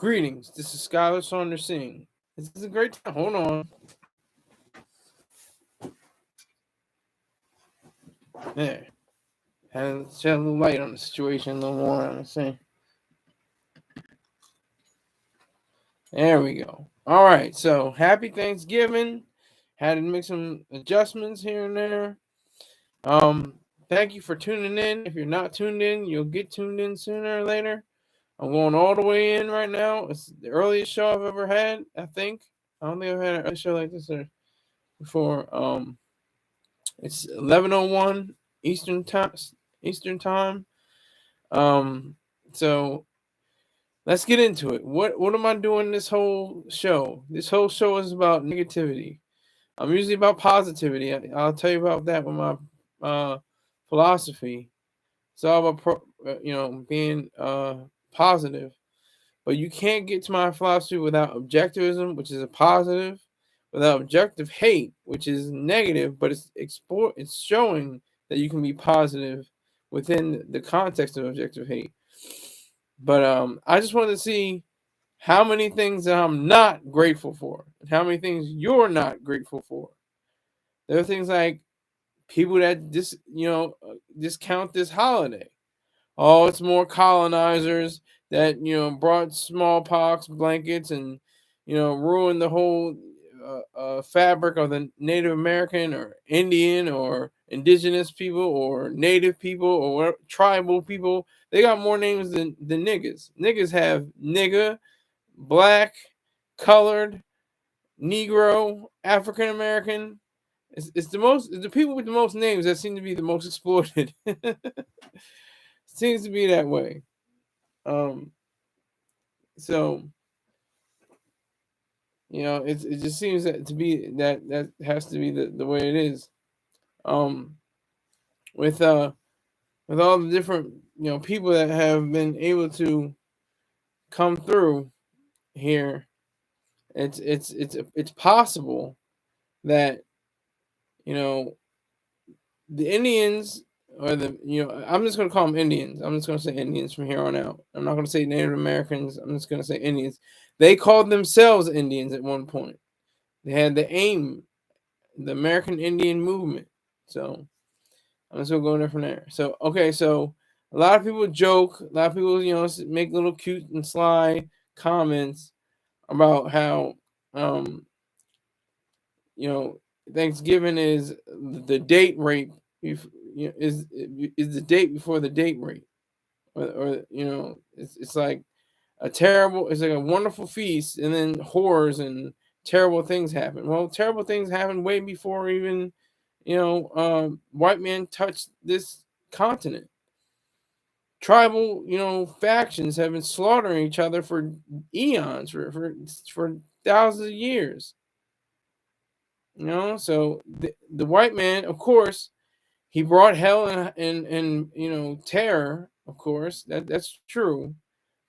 Greetings. This is Skyler Saunders Seeing. This is a great time. Hold on. There. Had to shed a little light on the situation a little more. I'm saying. There we go. All right. So happy Thanksgiving. Had to make some adjustments here and there. Thank you for tuning in. If you're not tuned in, you'll get tuned in sooner or later. I'm going all the way in right now. It's the earliest show I've ever had, I think. I don't think I've had an early show like this before. It's 11:01 Eastern time. So let's get into it. What am I doing this whole show? This whole show is about negativity. I'm usually about positivity. I'll tell you about that with my philosophy. It's all about being positive. But you can't get to my philosophy without objectivism, which is a positive, without objective hate, which is negative, but it's showing that you can be positive within the context of objective hate. But I just wanted to see how many things that I'm not grateful for and how many things you're not grateful for. There are things like people that discount this holiday. Oh, it's more colonizers that brought smallpox blankets and ruined the whole fabric of the Native American or Indian or indigenous people or native people or tribal people. They got more names than niggas. Niggas have nigga, black, colored, Negro, African American. It's the people with the most names that seem to be the most exploited. Seems to be that way. So it just seems to be that has to be the way it is. With all the different people that have been able to come through here, it's possible that the Indians or I'm just going to call them Indians. I'm just going to say Indians from here on out. I'm not going to say Native Americans. I'm just going to say Indians. They called themselves Indians at one point. They had the AIM, the American Indian Movement. So I'm just going to go there from there. So, okay, so a lot of people joke. A lot of people, make little cute and sly comments about how, Thanksgiving is the date rape. Is the date before the date rape, or it's like it's like a wonderful feast, and then horrors and terrible things happen. Well, terrible things happen way before even white man touched this continent. Tribal factions have been slaughtering each other for eons, for thousands of years. So the white man, of course, he brought hell and terror, of course. That's true.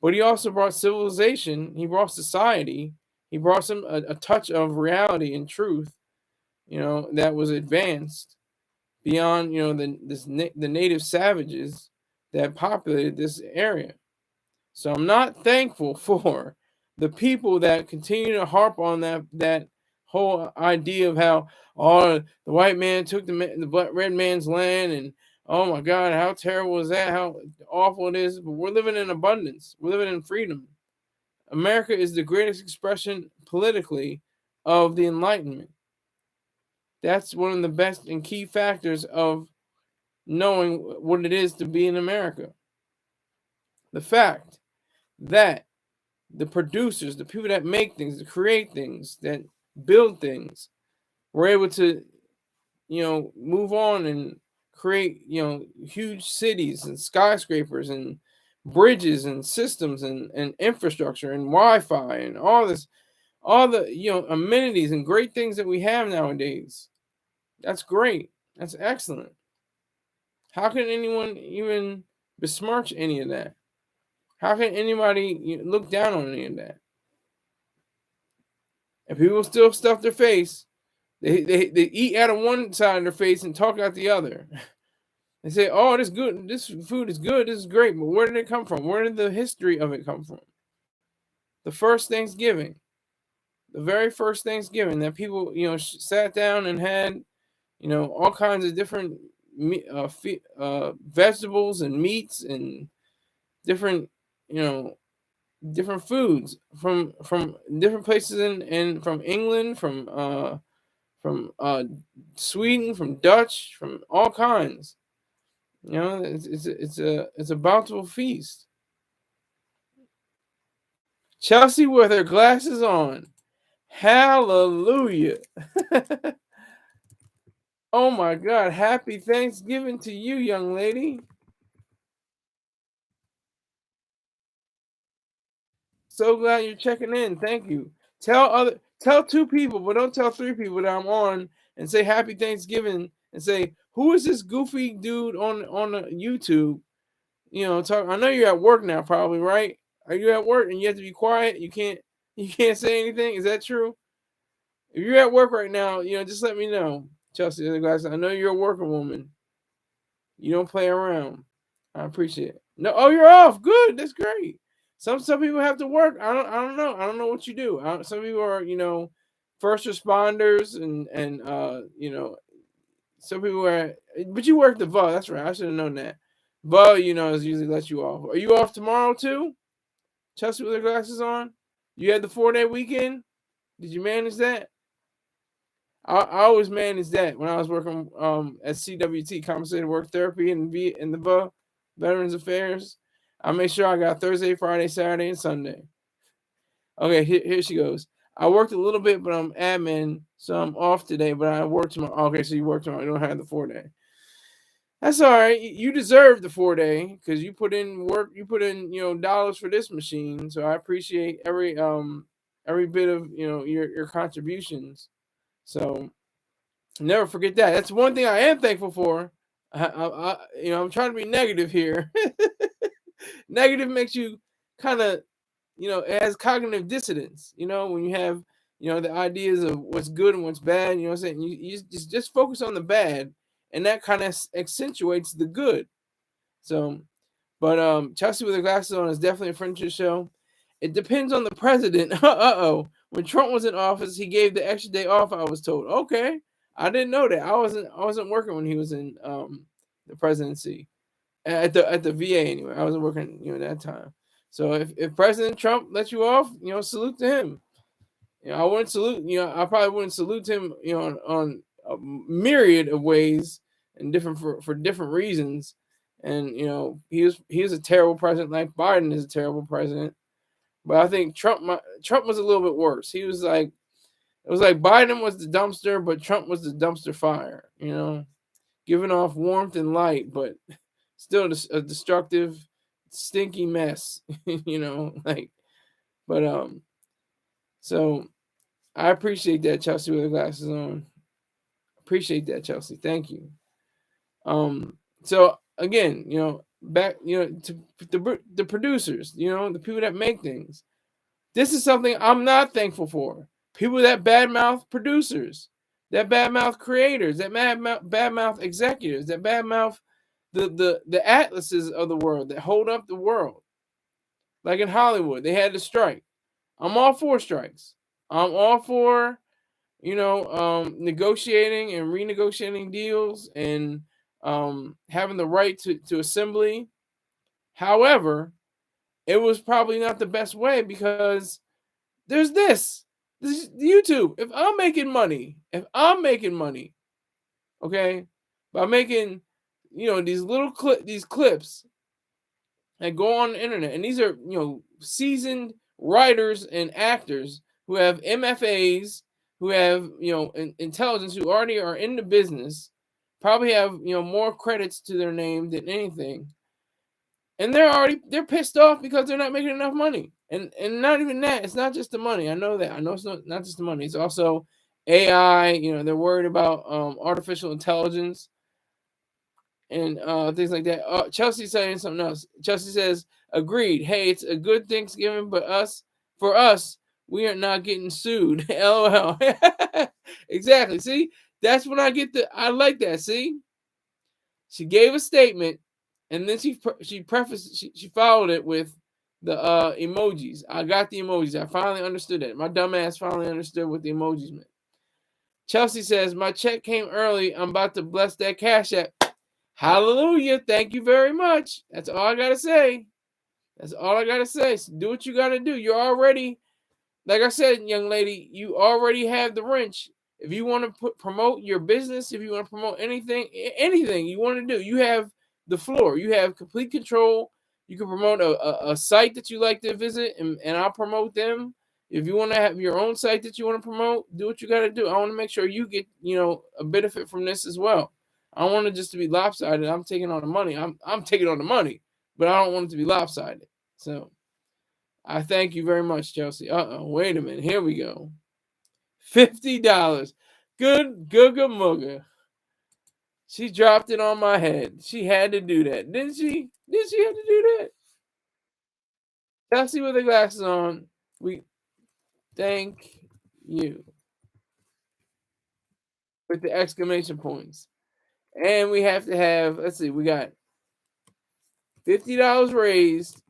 But he also brought civilization. He brought society. He brought a touch of reality and truth, that was advanced beyond, the native savages that populated this area. So I'm not thankful for the people that continue to harp on that whole idea of how the white man took the red man's land, and oh my God, how terrible is that? How awful it is. But we're living in abundance. We're living in freedom. America is the greatest expression politically of the Enlightenment. That's one of the best and key factors of knowing what it is to be in America. The fact that the producers, the people that make things, that create things, that build things, were able to move on and create huge cities and skyscrapers and bridges and systems and infrastructure and Wi-Fi and all the amenities and great things that we have nowadays. That's great. That's excellent. How can anyone even besmirch any of that? How can anybody look down on any of that? And people still stuff their face. They eat out of one side of their face and talk out the other. They say, "Oh, this good. This food is good. This is great." But where did it come from? Where did the history of it come from? the first Thanksgiving, the very first Thanksgiving that people, sat down and had, all kinds of different vegetables and meats and different, you know, different foods from different places in from England, from Sweden, from Dutch, from all kinds. It's a bountiful feast. Chelsea with her glasses on. Hallelujah. Oh my God. Happy Thanksgiving to you, young lady. So glad you're checking in. Thank you. Tell two people, but don't tell three people that I'm on, and say happy Thanksgiving and say, who is this goofy dude on the YouTube? Talk. I know you're at work now, probably, right? Are you at work and you have to be quiet? You can't say anything. Is that true? If you're at work right now, just let me know. Chelsea, I know you're a working woman. You don't play around. I appreciate it. No, oh, you're off. Good. That's great. Some people have to work. I don't know. I don't know what you do. Some people are, first responders and some people are. But you work the VA. That's right. I should have known that. VA, is usually let you off. Are you off tomorrow too? Chelsea with her glasses on. You had the 4-day weekend. Did you manage that? I always managed that when I was working at CWT, Compensated Work Therapy, in the Veterans Affairs. I made sure I got Thursday, Friday, Saturday, and Sunday. Okay, here she goes. I worked a little bit, but I'm admin, so I'm off today. But I work tomorrow. Okay, so you work tomorrow. You don't have the 4-day. That's all right. You deserve the 4-day because you put in work. You put in dollars for this machine. So I appreciate every bit of your contributions. So never forget that. That's one thing I am thankful for. I'm trying to be negative here. Negative makes you kind of, it has cognitive dissonance. When you have, the ideas of what's good and what's bad. You know what I'm saying? You just focus on the bad, and that kind of accentuates the good. So, but Chelsea with her glasses on is definitely a friendship show. It depends on the president. When Trump was in office, he gave the extra day off. I was told. Okay, I didn't know that. I wasn't working when he was in the presidency at the VA anyway. I wasn't working that time. So if President Trump let you off, salute to him. I wouldn't salute. I probably wouldn't salute him. On a myriad of ways and different for different reasons. And he was a terrible president. Like Biden is a terrible president. But I think Trump was a little bit worse. He was like, it was like Biden was the dumpster, but Trump was the dumpster fire. Giving off warmth and light, but still a destructive, stinky mess. But so I appreciate that, Chelsea with the glasses on. Appreciate that, Chelsea. Thank you. So again, back, to the producers, the people that make things. This is something I'm not thankful for. People that badmouth producers, that badmouth creators, that badmouth executives, that badmouth the atlases of the world that hold up the world. Like in Hollywood, they had to strike. I'm all for strikes. I'm all for negotiating and renegotiating deals and having the right to assembly. However, it was probably not the best way because there's this is YouTube. If I'm making money, okay, by making these clips that go on the internet, and these are seasoned writers and actors who have MFAs, who have intelligence, who already are in the business, probably have more credits to their name than anything, and they're pissed off because they're not making enough money. And not even that. It's not just the money. I know that. I know it's not just the money. It's also AI. They're worried about artificial intelligence and things like that. Chelsea's saying something else. Chelsea says, "Agreed. Hey, it's a good Thanksgiving, but for us, we are not getting sued." LOL. Exactly. See, that's when I get I like that. See, she gave a statement, and then she followed it with emojis. I got the emojis. I finally understood it. My dumb ass finally understood what the emojis meant. Chelsea says, my check came early. I'm about to bless that Cash App. Hallelujah. Thank you very much. That's all I got to say. That's all I got to say. So do what you got to do. You're already, like I said, young lady, you already have the wrench. If you want to promote your business, if you want to promote anything you want to do, you have the floor. You have complete control. You can promote a site that you like to visit, and I'll promote them. If you want to have your own site that you want to promote, do what you got to do. I want to make sure you get, a benefit from this as well. I don't want it just to be lopsided. I'm taking on the money. I'm taking on the money, but I don't want it to be lopsided. So I thank you very much, Chelsea. Wait a minute. Here we go. $50. Good googa mooga. She dropped it on my head. She had to do that, didn't she? Did she have to do that? Chelsea with the glasses on. We thank you with the exclamation points. And we have to have, let's see, we got $50 raised,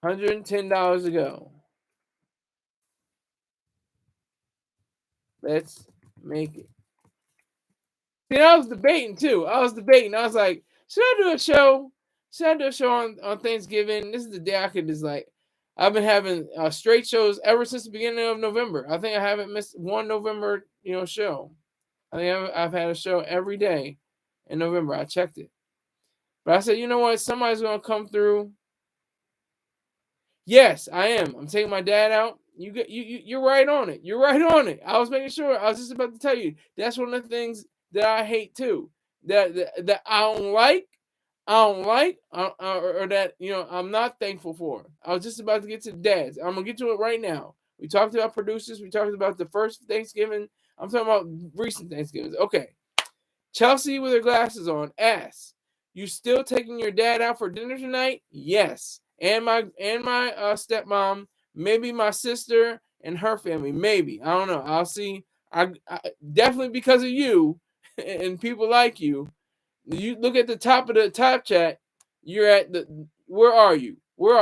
$110 to go. Let's make it. See, I was debating too. I was like, should I do a show? Should I do a show on Thanksgiving? This is the day I could just like, I've been having straight shows ever since the beginning of November. I think I haven't missed one November, show. I think I've had a show every day in November. I checked it. But I said, you know what? Somebody's going to come through. Yes, I am. I'm taking my dad out. You're right on it. You're right on it. I was making sure. I was just about to tell you. That's one of the things that I hate too. That I don't like. Or that I'm not thankful for. I was just about to get to dads. I'm gonna get to it right now. We talked about producers. We talked about the first Thanksgiving. I'm talking about recent Thanksgivings. Okay. Chelsea with her glasses on asks, "You still taking your dad out for dinner tonight?" Yes. And my stepmom, maybe my sister and her family, maybe. I don't know. I'll see. I definitely because of you and people like you. You look at the top of the top chat. You're at the. Where are you? Where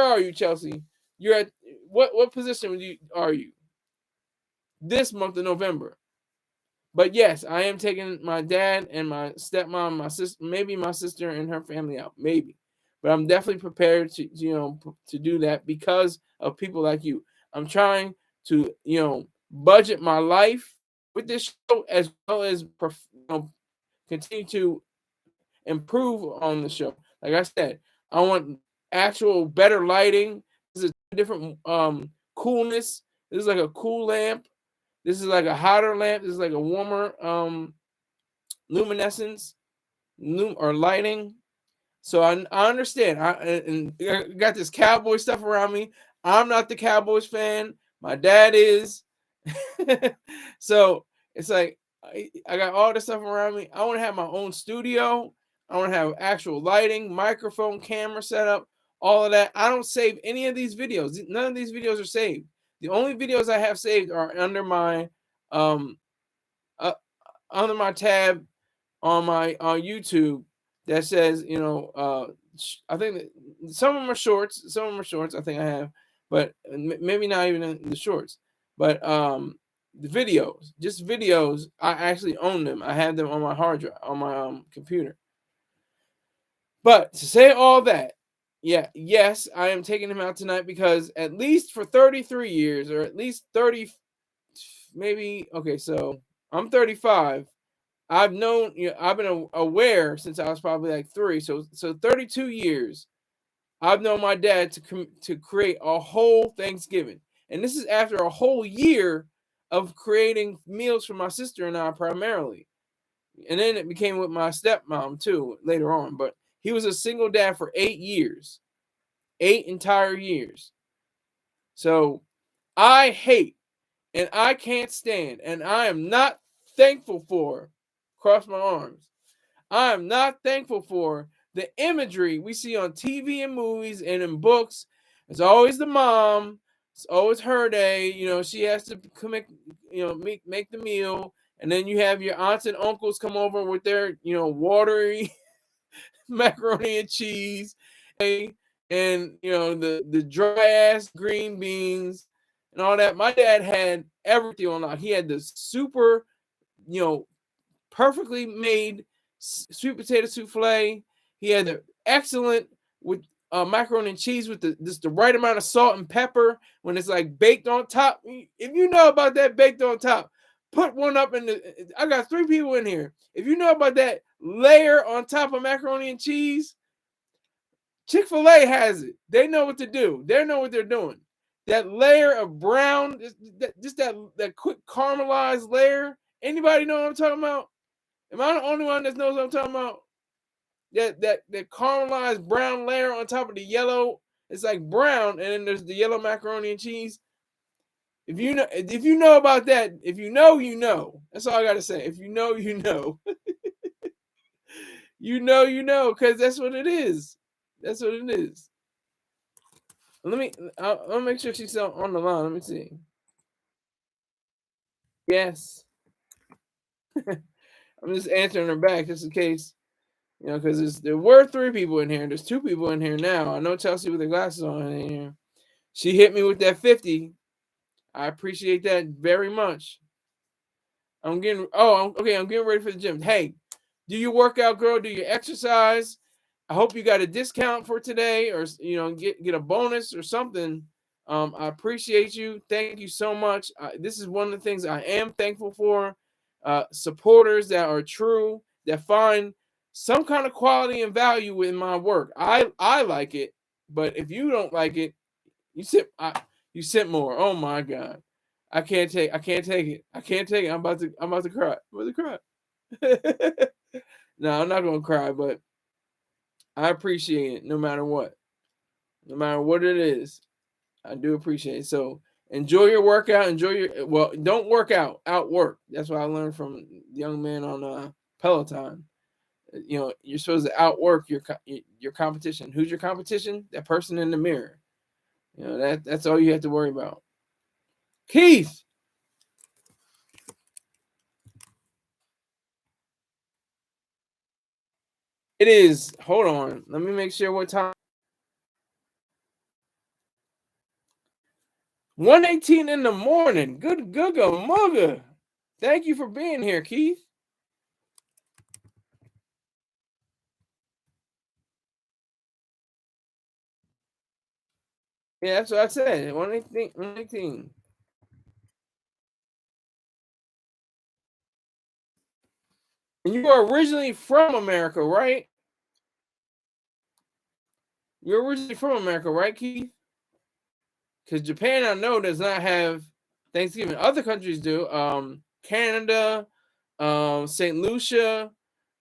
are you, Chelsea? You're at what position are you? This month of November. But yes, I am taking my dad and my stepmom, my sister, maybe my sister and her family out, maybe. But I'm definitely prepared to do that because of people like you. I'm trying to budget my life with this show as well as continue to improve on the show. Like I said, I want actual better lighting. This is a different coolness. This is like a cool lamp. This is like a hotter lamp. This is like a warmer luminescence or lighting. So I understand. I got this cowboy stuff around me. I'm not the Cowboys fan. My dad is. So it's like I got all this stuff around me. I want to have my own studio. I want to have actual lighting, microphone, camera setup, all of that. I don't save any of these videos. None of these videos are saved. The only videos I have saved are under my under my tab on my YouTube that says, I think that some of them are shorts. Some of them are shorts. I think I have, but maybe not even the shorts. But the videos, just videos, I actually own them. I have them on my hard drive on my computer. But to say all that, yes, I am taking him out tonight because at least for 33 years, or at least 30, maybe. Okay, so I'm 35. I've known, I've been aware since I was probably like 3. So 32 years, I've known my dad to create a whole Thanksgiving, and this is after a whole year of creating meals for my sister and I primarily, and then it became with my stepmom too later on. But he was a single dad for 8 years, 8 entire years. So I hate and I can't stand, and I am not thankful for. Cross my arms. I am not thankful for the imagery we see on TV and movies and in books. It's always the mom. It's always her day. She has to make the meal, and then you have your aunts and uncles come over with their watery macaroni and cheese, and the dry ass green beans and all that. My dad had everything on lock. He had the super, you know, perfectly made sweet potato souffle. He had the excellent with macaroni and cheese with just the right amount of salt and pepper when it's like baked on top. If you know about that baked on top, put one up in the. I got 3 people in here. If you know about that layer on top of macaroni and cheese, Chick-fil-A has it. They know what to do. They know what they're doing. That layer of brown, just that quick caramelized layer. Anybody know what I'm talking about? Am I the only one that knows what I'm talking about? That caramelized brown layer on top of the yellow. It's like brown, and then there's the yellow macaroni and cheese. If you know about that, if you know, you know. That's all I gotta say. If you know, you know. you know, because that's what it is. That's what it is. I'll make sure she's on the line. Let me see. Yes. I'm just answering her back just in case, because there were 3 people in here. There's 2 people in here now. I know Chelsea with the glasses on in here. She hit me with that 50. I appreciate that very much. I'm getting ready for the gym. Hey, do you work out, girl? Do you exercise? I hope you got a discount for today, or get a bonus or something. I appreciate you. Thank you so much. This is one of the things I am thankful for. Supporters that are true, that find some kind of quality and value in my work. I like it, but if you don't like it, you sit more. Oh my God. I can't take it. I can't take it. I'm about to cry. I'm about to cry. No, I'm not gonna cry, but I appreciate it no matter what. No matter what it is. I do appreciate it. So enjoy your workout. Don't work out. Outwork. That's what I learned from the young man on Peloton. You're supposed to outwork your competition. Who's your competition? That person in the mirror. That's all you have to worry about. Keith. It is. Hold on. Let me make sure what time. 1:18 in the morning. Good googa mugga. Thank you for being here, Keith. Yeah, that's what I said. 1:18. And you are originally from America, right? You're originally from America, right, Keith? Because Japan, I know, does not have Thanksgiving. Other countries do. Canada, St. Lucia,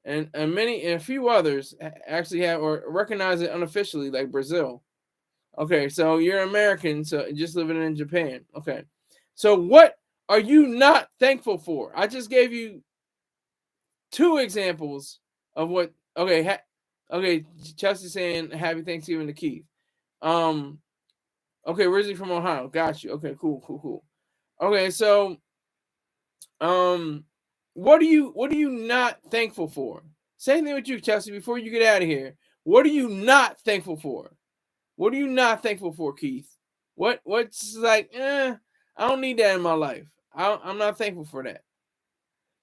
and a few others actually have or recognize it unofficially, like Brazil. Okay, so you're American, so just living in Japan. Okay, so what are you not thankful for? I just gave you 2 examples of what. Okay, okay. Chelsea saying Happy Thanksgiving to Keith. Okay, originally from Ohio. Got you. Okay, cool. Okay, so what are you not thankful for? Same thing with you, Chelsea. Before you get out of here, what are you not thankful for? What are you not thankful for, Keith? What's like? I don't need that in my life. I'm not thankful for that.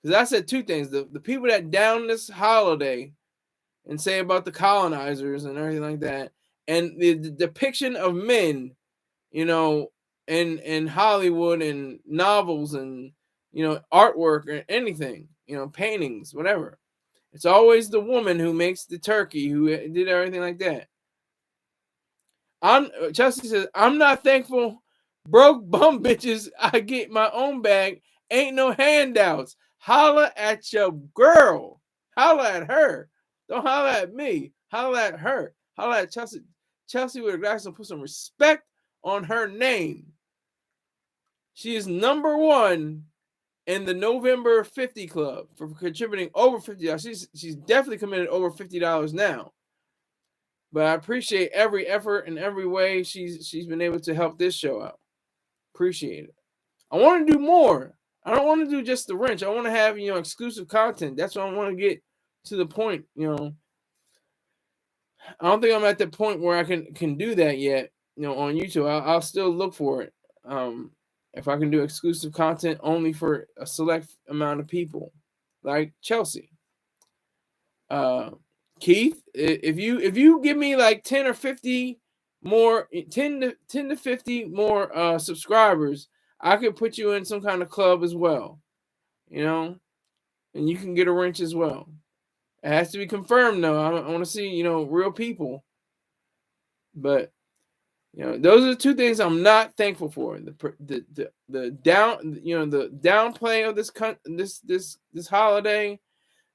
Because I said 2 things: the people that down this holiday and say about the colonizers and everything like that, and the depiction of men, in Hollywood and novels and artwork or anything, paintings, whatever. It's always the woman who makes the turkey, who did everything like that. Chelsea says, I'm not thankful. Broke bum bitches, I get my own bag. Ain't no handouts. Holla at your girl. Holla at her. Don't holla at me. Holla at her. Holla at Chelsea. Chelsea with a glass and put some respect on her name. She is number 1 in the November 50 Club for contributing over $50. She's definitely committed over $50 now. But I appreciate every effort and every way she's been able to help this show out. Appreciate it. I want to do more. I don't want to do just the wrench. I want to have exclusive content. That's what I want to get to the point. I don't think I'm at the point where I can do that yet. On YouTube, I'll still look for it. If I can do exclusive content only for a select amount of people, like Chelsea. Keith, if you give me like 10 or 50 more, 10 to 50 more subscribers, I could put you in some kind of club as well. And you can get a wrench as well. It has to be confirmed though. I want to see real people. But those are the two things I'm not thankful for. The downplay of this holiday,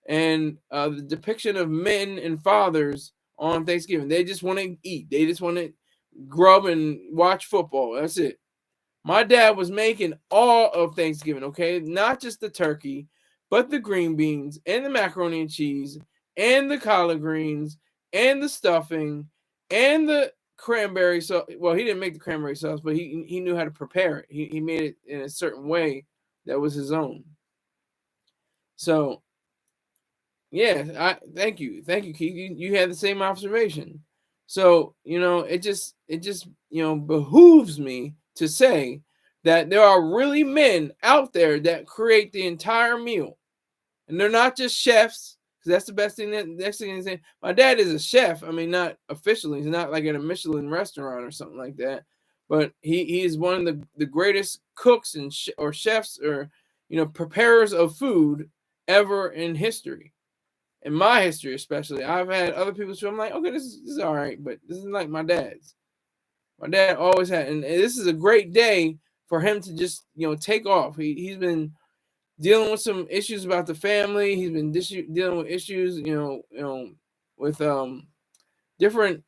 and the depiction of men and fathers on Thanksgiving. They just want to eat. They just want to grub and watch football. That's it. My dad was making all of Thanksgiving, okay? Not just the turkey, but the green beans and the macaroni and cheese and the collard greens and the stuffing and the cranberry sauce. Well, he didn't make the cranberry sauce, but he knew how to prepare it. He made it in a certain way that was his own. So, yeah, thank you, Keith. You had the same observation. So it just behooves me to say that there are really men out there that create the entire meal, and they're not just chefs. Because that's the best thing. Next thing is saying, my dad is a chef. I mean, not officially. He's not like at a Michelin restaurant or something like that. But he is one of the greatest cooks or chefs or preparers of food ever in history. In my history, especially, I've had other people's food. I'm like, okay, this is all right, but this isn't like my dad's. My dad always had, and this is a great day for him to just take off. He's been dealing with some issues about the family. He's been dealing with issues, with different.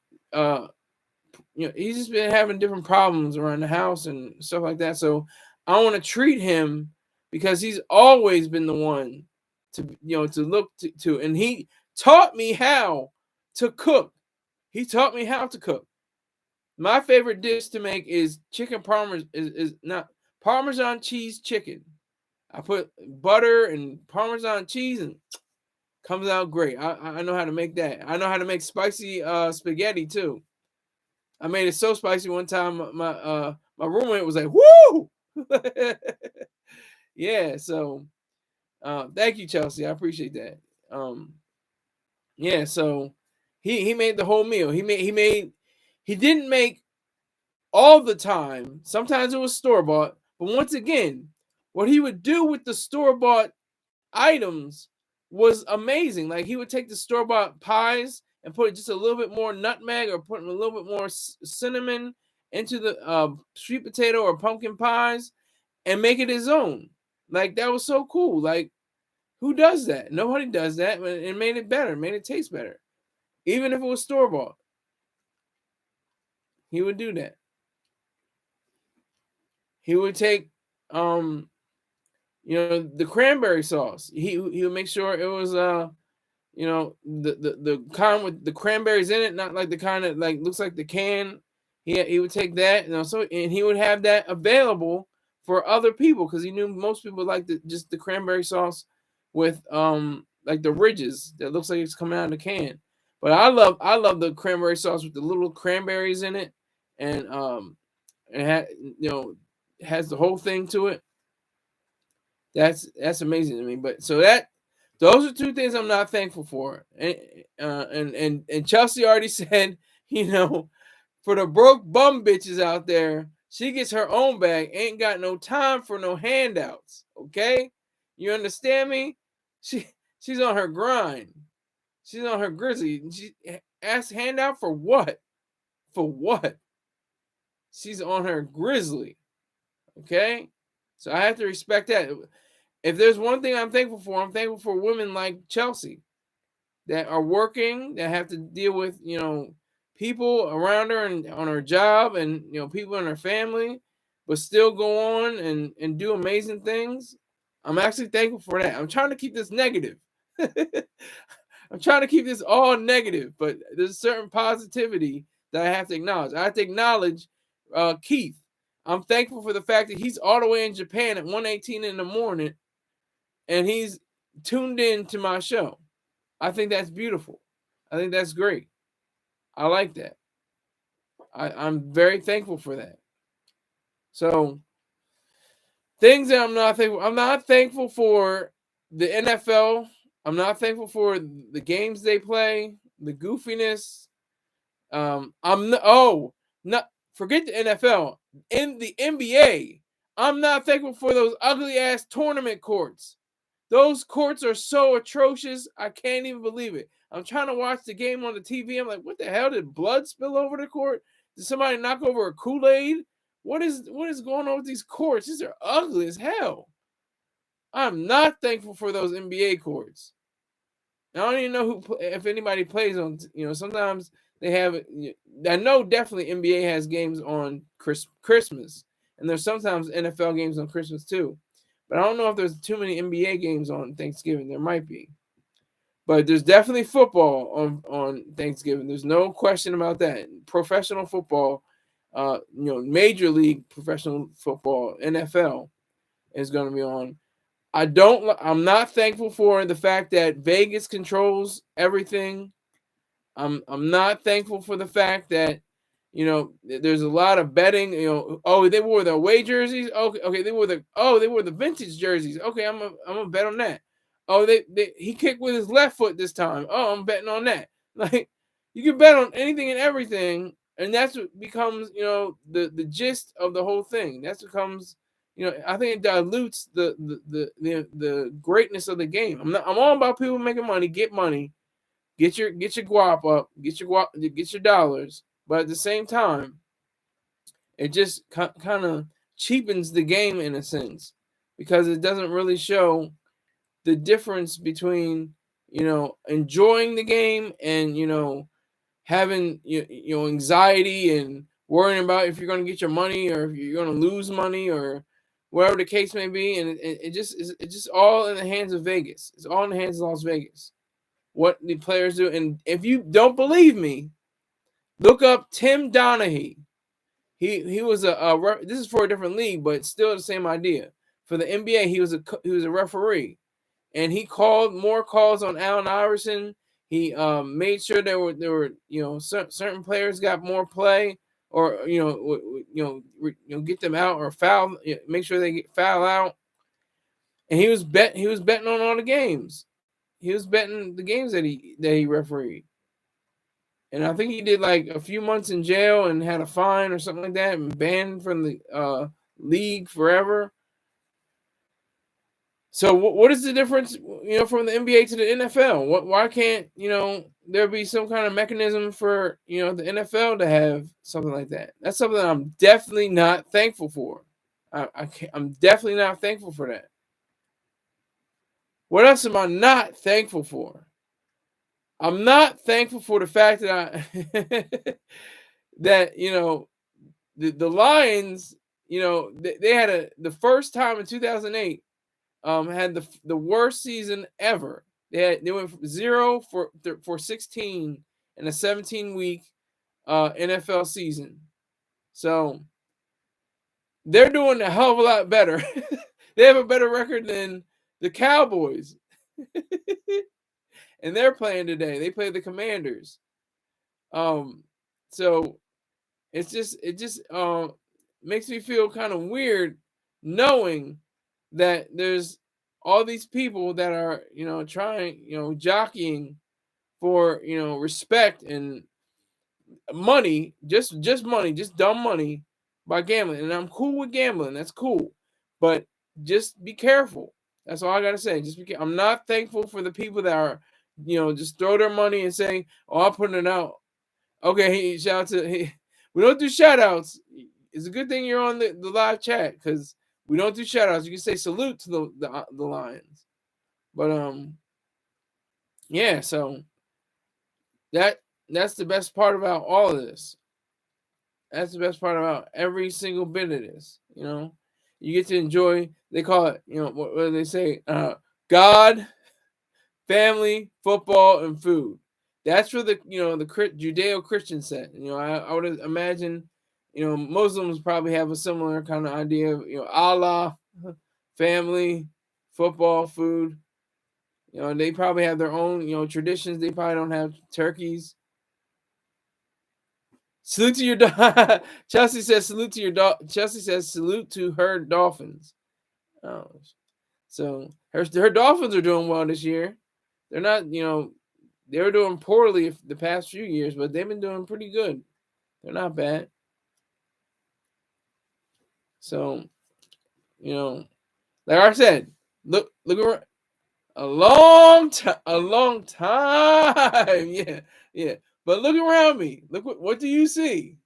He's just been having different problems around the house and stuff like that. So I want to treat him because he's always been the one to look to, and he taught me how to cook. He taught me how to cook. My favorite dish to make is chicken parmesan. Is not Parmesan cheese chicken. I put butter and Parmesan cheese and comes out great. I know how to make that. I know how to make spicy spaghetti too. I made it so spicy one time. My roommate was like, "Woo!" Yeah. So thank you, Chelsea. I appreciate that. Yeah. So he made the whole meal. He didn't make all the time. Sometimes it was store bought. But once again, what he would do with the store bought items was amazing. Like he would take the store bought pies and put just a little bit more nutmeg or put a little bit more cinnamon into the sweet potato or pumpkin pies and make it his own. Like that was so cool. Like who does that? Nobody does that. It made it better, made it taste better. Even if it was store bought, he would do that. He would take the cranberry sauce. He would make sure it was the kind with the cranberries in it, not like the kind that like looks like the can. He would take that, and he would have that available for other people because he knew most people like just the cranberry sauce with like the ridges that looks like it's coming out of the can. But I love the cranberry sauce with the little cranberries in it, and it has the whole thing to it. That's amazing to me. But so those are two things I'm not thankful for. And Chelsea already said, for the broke bum bitches out there, she gets her own bag, ain't got no time for no handouts. Okay? You understand me? She's on her grind. She's on her grizzly. She asks handout for what? For what? She's on her grizzly. Okay? So I have to respect that. If there's one thing I'm thankful for women like Chelsea that are working, that have to deal with, people around her and on her job and, people in her family, but still go on and do amazing things. I'm actually thankful for that. I'm trying to keep this negative. I'm trying to keep this all negative, but there's a certain positivity that I have to acknowledge. I have to acknowledge Keith. I'm thankful for the fact that he's all the way in Japan at 1:18 in the morning and he's tuned in to my show. I think that's beautiful. I think that's great. I like that. I'm very thankful for that. So things that I'm not thankful. I'm not thankful for the NFL. I'm not thankful for the games they play, the goofiness. I'm not, oh, not forget the NFL. In the NBA, I'm not thankful for those ugly ass tournament courts. Those courts are so atrocious. I can't even believe it. I'm trying to watch the game on the TV. I'm like, what the hell? Did blood spill over the court? Did somebody knock over a Kool-Aid? What is going on with these courts? These are ugly as hell. I'm not thankful for those NBA courts. I don't even know if anybody plays on. Sometimes they have. I know definitely NBA has games on Christmas, and there's sometimes NFL games on Christmas too. But I don't know if there's too many NBA games on Thanksgiving. There might be, but there's definitely football on Thanksgiving. There's no question about that. Professional football, Major League Professional Football, NFL, is going to be on. I'm not thankful for the fact that Vegas controls everything. I'm not thankful for the fact that there's a lot of betting. They wore the away jerseys. Okay, they wore the vintage jerseys. Okay, I'm gonna bet on that. Oh, he kicked with his left foot this time. Oh, I'm betting on that. Like, you can bet on anything and everything, and that's what becomes the gist of the whole thing. That's what comes. I think it dilutes the greatness of the game. I'm all about people making money, get money, get your guap up, get your dollars, but at the same time, it just kind of cheapens the game in a sense, because it doesn't really show the difference between enjoying the game and having anxiety and worrying about if you're going to get your money or if you're going to lose money or whatever the case may be. And it's just all in the hands of Vegas. It's all in the hands of Las Vegas, what the players do. And if you don't believe me, look up Tim Donaghy. He was this is for a different league, but still the same idea. For the NBA, he was a referee, and he called more calls on Allen Iverson. He made sure there were certain players got more play, or get them out or foul, make sure they get foul out. And he was betting on all the games. He was betting the games that he refereed. And I think he did like a few months in jail and had a fine or something like that, and banned from the league forever. So what is the difference, from the NBA to the NFL? Why can't there be some kind of mechanism for the NFL to have something like that? That's something I'm definitely not thankful for. I'm definitely not thankful for that. What else am I not thankful for? I'm not thankful for the fact that that the Lions, they had the first time in 2008 had the worst season ever. They went 0 for 16 in a 17-week NFL season. So they're doing a hell of a lot better. They have a better record than the Cowboys. And they're playing today. They play the Commanders. So it just makes me feel kind of weird knowing that there's all these people that are trying, jockeying for respect and money, just money, just dumb money, by gambling. And I'm cool with gambling. That's cool, but just be careful. That's all I gotta say. I'm not thankful for the people that are just throw their money and say, oh, I'm putting it out. Okay, shout out to we don't do shout outs. It's a good thing you're on the live chat, because we don't do shout outs. You can say salute to the Lions. But yeah, so that's the best part about all of this. That's the best part about every single bit of this. You get to enjoy. They call it, what do they say? God, family, football, and food. That's for the the Judeo-Christian set. I would imagine Muslims probably have a similar kind of idea of Allah, family, football, food. They probably have their own traditions. They probably don't have turkeys. Salute to your Chelsea says salute to your Chelsea says salute to her Dolphins. Oh, so her Dolphins are doing well this year. They're not, they were doing poorly the past few years, but they've been doing pretty good. They're not bad. So, like I said, look around. A long time. Yeah. But look around me. Look what do you see?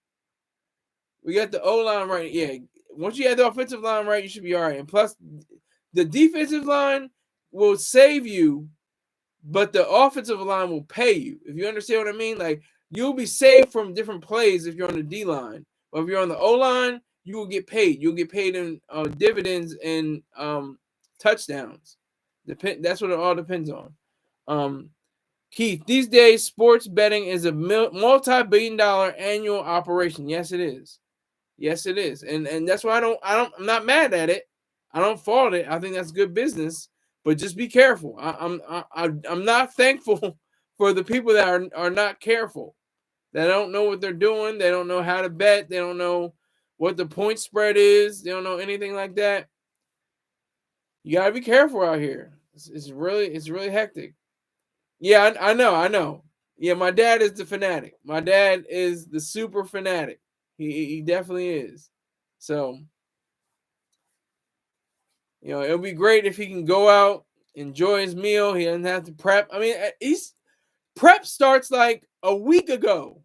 We got the O line right. Yeah. Once you have the offensive line right, you should be all right. And plus, the defensive line will save you, but the offensive line will pay you. If you understand what I mean, like you'll be saved from different plays if you're on the D line, but if you're on the O line, you will get paid. You'll get paid in dividends and touchdowns. That's what it all depends on. Keith, these days sports betting is a multi-billion-dollar annual operation. Yes, it is. Yes, it is, and that's why I'm not mad at it. I don't fault it. I think that's good business, but just be careful. I'm not thankful for the people that are not careful. They don't know what they're doing. They don't know how to bet. They don't know what the point spread is. They don't know anything like that. You gotta be careful out here. It's really hectic. Yeah, I know. Yeah, my dad is the fanatic. My dad is the super fanatic. He definitely is. So, it'll be great if he can go out, enjoy his meal. He doesn't have to prep. I mean, prep starts like a week ago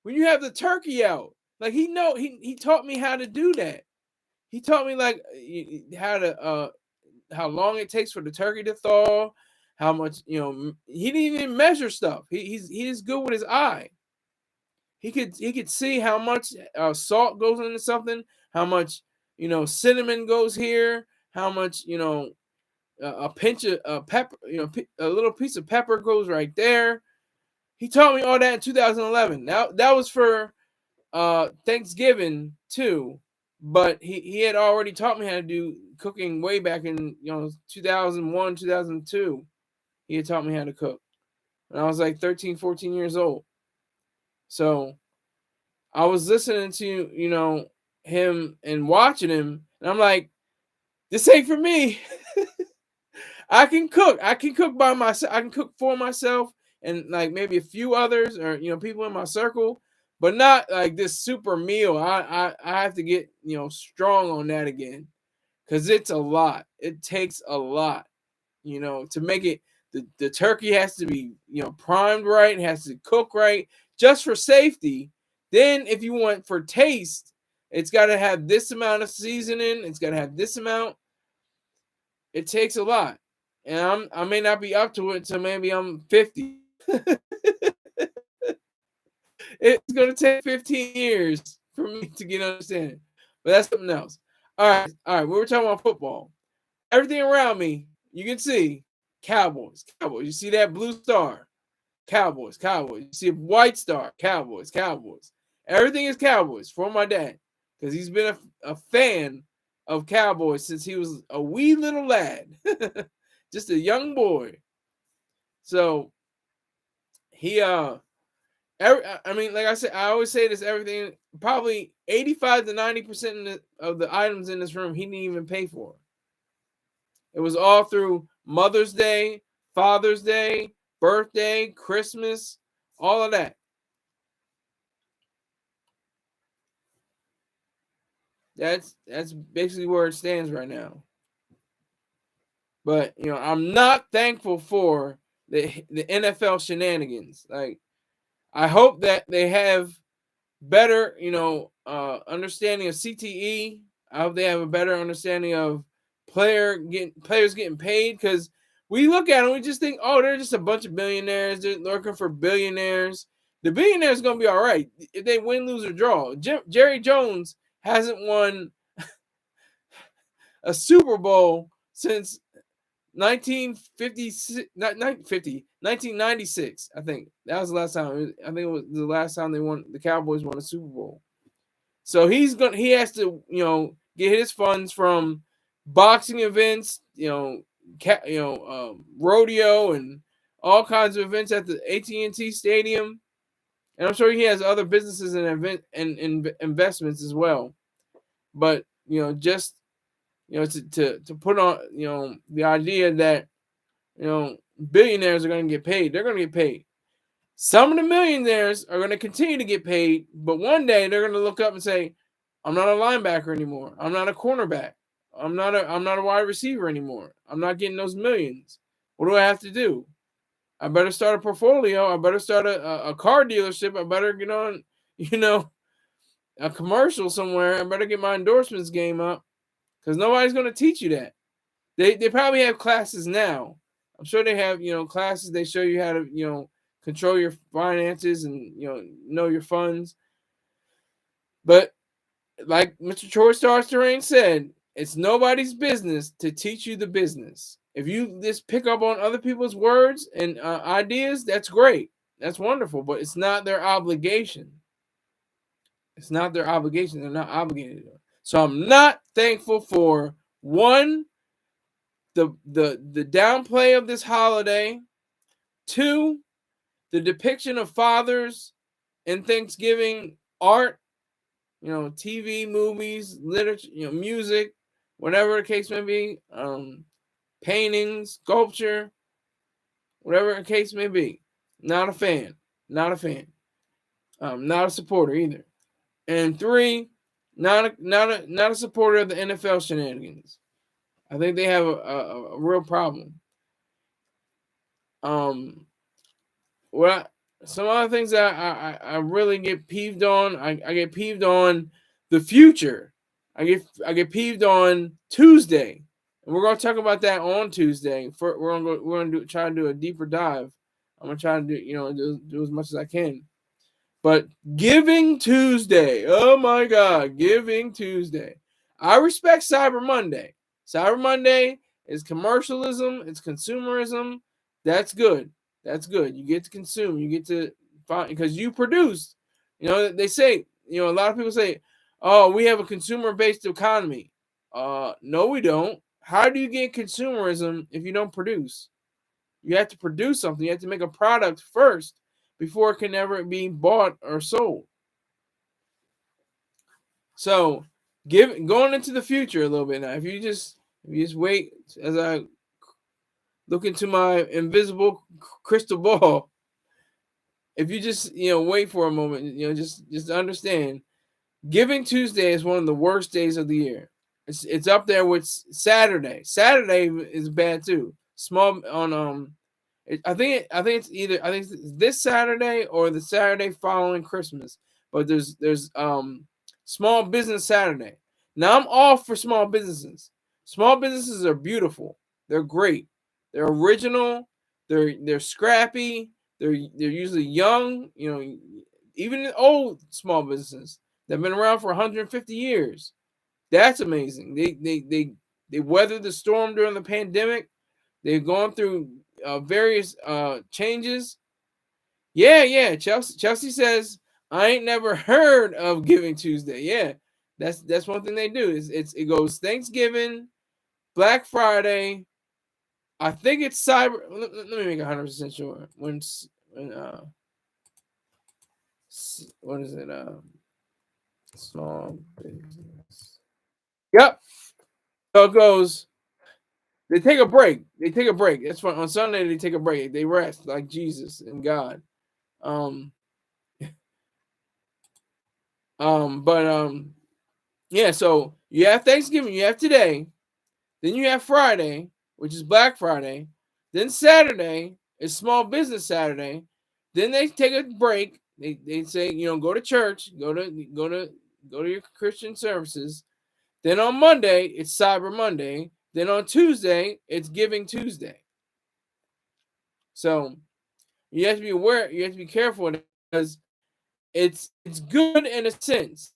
when you have the turkey out. Like he taught me how to do that. He taught me like how long it takes for the turkey to thaw, how much, he didn't even measure stuff. He's good with his eye. He could see how much salt goes into something, how much cinnamon goes here, how much a pinch of pepper, a little piece of pepper goes right there. He taught me all that in 2011. Now that was for Thanksgiving too, but he had already taught me how to do cooking way back in 2001, 2002. He had taught me how to cook when I was like 13, 14 years old. So I was listening to him and watching him, and I'm like, this ain't for me. I can cook. I can cook by myself. I can cook for myself and like maybe a few others or people in my circle, but not like this super meal. I have to get strong on that again because it's a lot. It takes a lot, to make it. The turkey has to be primed right. It has to cook right just for safety. Then if you want for taste, it's got to have this amount of seasoning. It's got to have this amount. It takes a lot. And I may not be up to it until maybe I'm 50. It's going to take 15 years for me to get understanding. But that's something else. All right. We were talking about football. Everything around me, you can see Cowboys. You see that blue star? Cowboys. You see a white star? Cowboys. Everything is Cowboys for my dad because he's been a fan of Cowboys since he was a wee little lad, just a young boy. So he like I said, I always say this, everything, probably 85 to 90% of the items in this room he didn't even pay for. It was all through Mother's Day, Father's Day, birthday, Christmas, all of that. That's basically where it stands right now. But I'm not thankful for the NFL shenanigans. Like, I hope that they have better, understanding of CTE. I hope they have a better understanding of players getting paid, because we look at them, we just think, oh, they're just a bunch of billionaires. They're looking for billionaires. The billionaires gonna be all right if they win, lose, or draw. Jerry Jones hasn't won a Super Bowl since 1996. I think that was the last time. I think it was the last time the Cowboys won a Super Bowl. So he has to get his funds from boxing events, rodeo and all kinds of events at the AT&T Stadium. And I'm sure he has other businesses and investments as well. But just to put on the idea that billionaires are going to get paid. They're going to get paid. Some of the millionaires are going to continue to get paid, but one day they're going to look up and say, "I'm not a linebacker anymore. I'm not a cornerback. I'm not a wide receiver anymore. I'm not getting those millions. What do I have to do? I better start a portfolio. I better start a car dealership. I better get on, a commercial somewhere. I better get my endorsements game up because nobody's going to teach you that. They probably have classes now. I'm sure they have classes. They show you how to control your finances and know your funds. But like Mr. Troy Star Terrain said, it's nobody's business to teach you the business. If you just pick up on other people's words and ideas, that's great. That's wonderful. But it's not their obligation. It's not their obligation. They're not obligated. So I'm not thankful for one, the downplay of this holiday. Two, the depiction of fathers in Thanksgiving art, TV, movies, literature, music, whatever the case may be, painting, sculpture, whatever the case may be. Not a fan. Not a fan. Not a supporter either. And three, not a supporter of the NFL shenanigans. I think they have a real problem. Well, some other things that I really get peeved on. I get peeved on the future. I get peeved on Tuesday, and we're gonna talk about that on Tuesday. We're gonna try to do a deeper dive. I'm gonna try to do as much as I can. But Giving Tuesday, oh my God, Giving Tuesday. I respect Cyber Monday. Cyber Monday is commercialism, it's consumerism. That's good. That's good. You get to consume. You get to find because you produce. They say. A lot of people say, "Oh, we have a consumer-based economy." No, we don't. How do you get consumerism if you don't produce? You have to produce something. You have to make a product first before it can ever be bought or sold. So, going into the future a little bit now. If you just wait as I look into my invisible crystal ball. If you just wait for a moment, just understand, Giving Tuesday is one of the worst days of the year. It's up there with Saturday. Saturday is bad too. Small on I think it's this Saturday or the Saturday following Christmas. But there's Small Business Saturday. Now I'm all for small businesses. Small businesses are beautiful. They're great. They're original. They're scrappy. They're usually young. Even old small businesses that've been around for 150 years. That's amazing. They weathered the storm during the pandemic. They've gone through various changes. Yeah. Chelsea says I ain't never heard of Giving Tuesday. Yeah, that's one thing they do. It goes Thanksgiving, Black Friday. I think it's Cyber. Let me make 100% sure. When what is it? Small business. Yep. So it goes. They take a break. That's fine. On Sunday they take a break. They rest like Jesus and God. Yeah. So you have Thanksgiving. You have today. Then you have Friday, which is Black Friday. Then Saturday is Small Business Saturday. Then they take a break. They say go to church. Go to your Christian services. Then on Monday, it's Cyber Monday. Then on Tuesday, it's Giving Tuesday. So you have to be aware. You have to be careful because it's good in a sense.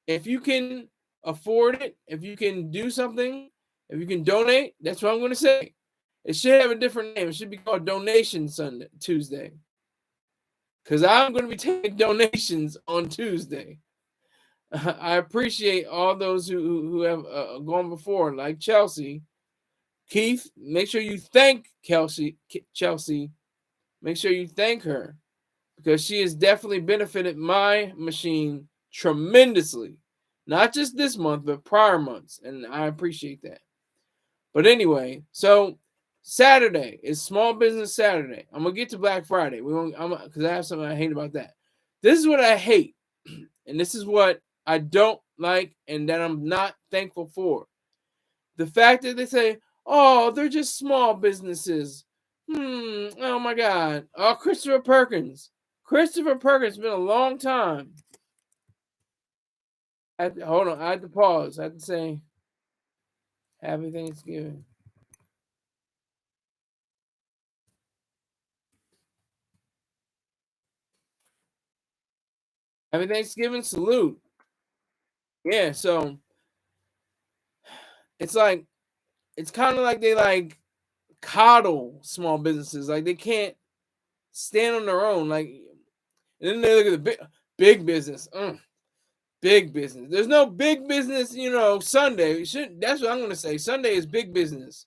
If you can afford it, if you can do something, if you can donate, that's what I'm going to say. It should have a different name. It should be called Donation Tuesday. Because I'm going to be taking donations on Tuesday. I appreciate all those who have gone before, like Chelsea. Keith, make sure you thank Chelsea. Make sure you thank her. because she has definitely benefited my machine tremendously. Not just this month, but prior months. And I appreciate that. But anyway, so Saturday is Small Business Saturday. I'm gonna get to Black Friday. We won't, because I have something I hate about that. This is what I hate, and this is what I don't like, and that I'm not thankful for. The fact that they say, "Oh, they're just small businesses." Oh my God. Oh, Christopher Perkins. Christopher Perkins been a long time. Hold on. I had to pause. I had to say, Happy Thanksgiving. Happy Thanksgiving. Salute. Yeah. So it's like, it's kind of like they like coddle small businesses. Like they can't stand on their own. Like, and then they look at the big business. Big business. There's no big business, Sunday. That's what I'm gonna say. Sunday is big business.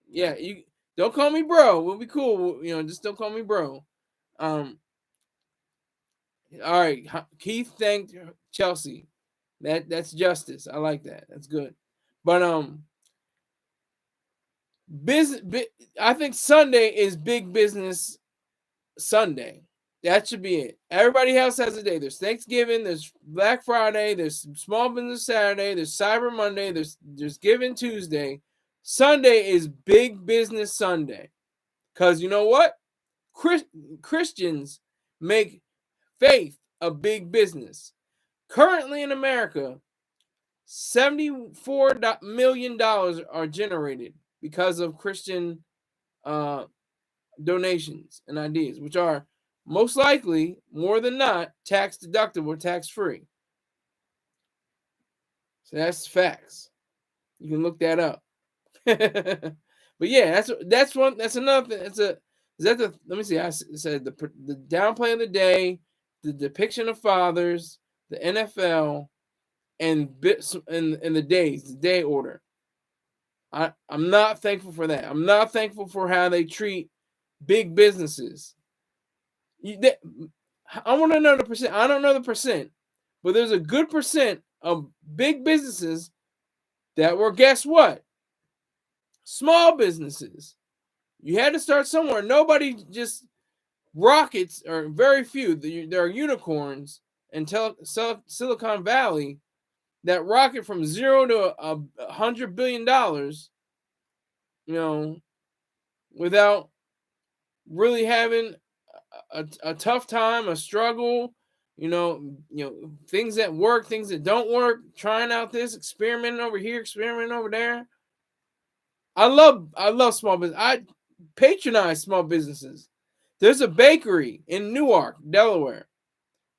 Yeah, you don't call me bro. We'll be cool. Just don't call me bro. Um, all right. Keith thanked Chelsea. That's justice. I like that. That's good. But business. I think Sunday is big business Sunday. That should be it. Everybody else has a day. There's Thanksgiving, there's Black Friday, there's Small Business Saturday, there's Cyber Monday, there's Giving Tuesday. Sunday is Big Business Sunday. Because you know what? Christians make faith a big business. Currently in America, $74 million are generated because of Christian donations and ideas, which are most likely, more than not, tax deductible, tax free. So that's facts. You can look that up. But yeah, that's one. That's another thing. Let me see. I said the downplay of the day, the depiction of fathers, the NFL, and bits and the days, the day order. I'm not thankful for that. I'm not thankful for how they treat big businesses. I want to know the percent. I don't know the percent, but there's a good percent of big businesses that were, guess what? Small businesses. You had to start somewhere. Nobody just rockets, or very few. There are unicorns in Silicon Valley that rocket from zero to $100 billion, without really having a tough time, a struggle, things that work, things that don't work, trying out this, experimenting over here, experimenting over there. I love small business. I patronize small businesses. There's a bakery in Newark, Delaware,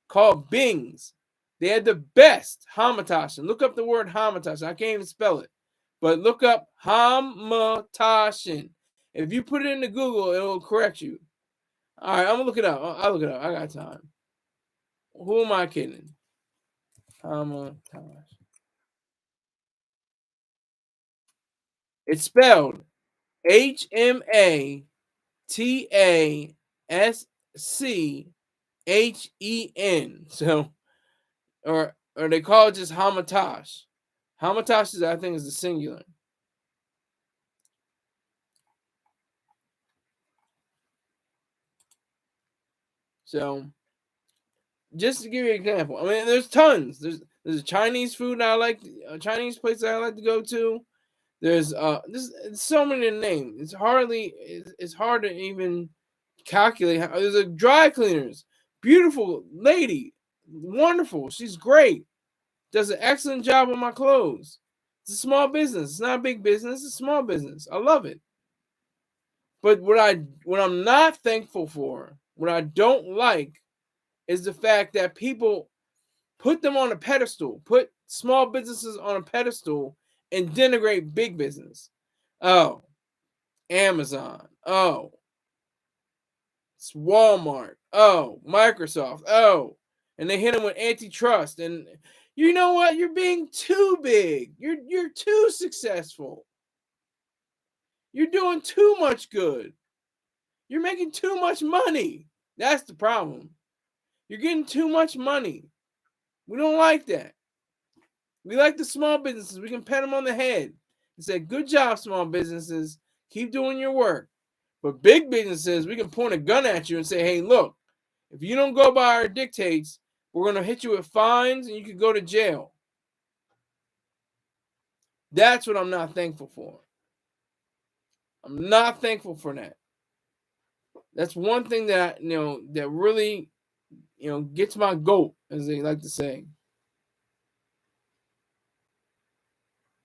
called Bing's. They had the best hamantaschen. Look up the word hamantaschen. I can't even spell it, but look up hamantaschen. If you put it into Google, it will correct you. All right, I'm gonna look it up. I'll look it up. I got time. Who am I kidding? Hamantaschen. It's spelled HMATASCHEN. So, or they call it just Hamantash. Hamantash is, I think, is the singular. So, just to give you an example, I mean, there's tons. There's a Chinese food I like, a Chinese place that I like to go to. There's so many to name. It's hard to even calculate. There's a dry cleaners, beautiful lady, wonderful. She's great. Does an excellent job on my clothes. It's a small business. It's not a big business. It's a small business. I love it. But what I'm not thankful for, what I don't like, is the fact that people put them on a pedestal, put small businesses on a pedestal, and denigrate big business. Oh, Amazon. Oh, it's Walmart. Oh, Microsoft. Oh, and they hit them with antitrust. And you know what? You're being too big. You're too successful. You're doing too much good. You're making too much money. That's the problem. You're getting too much money. We don't like that. We like the small businesses. We can pat them on the head and say, good job, small businesses. Keep doing your work. But big businesses, we can point a gun at you and say, hey, look, if you don't go by our dictates, we're going to hit you with fines and you could go to jail. That's what I'm not thankful for. I'm not thankful for that. That's one thing that, that really, gets my goat, as they like to say.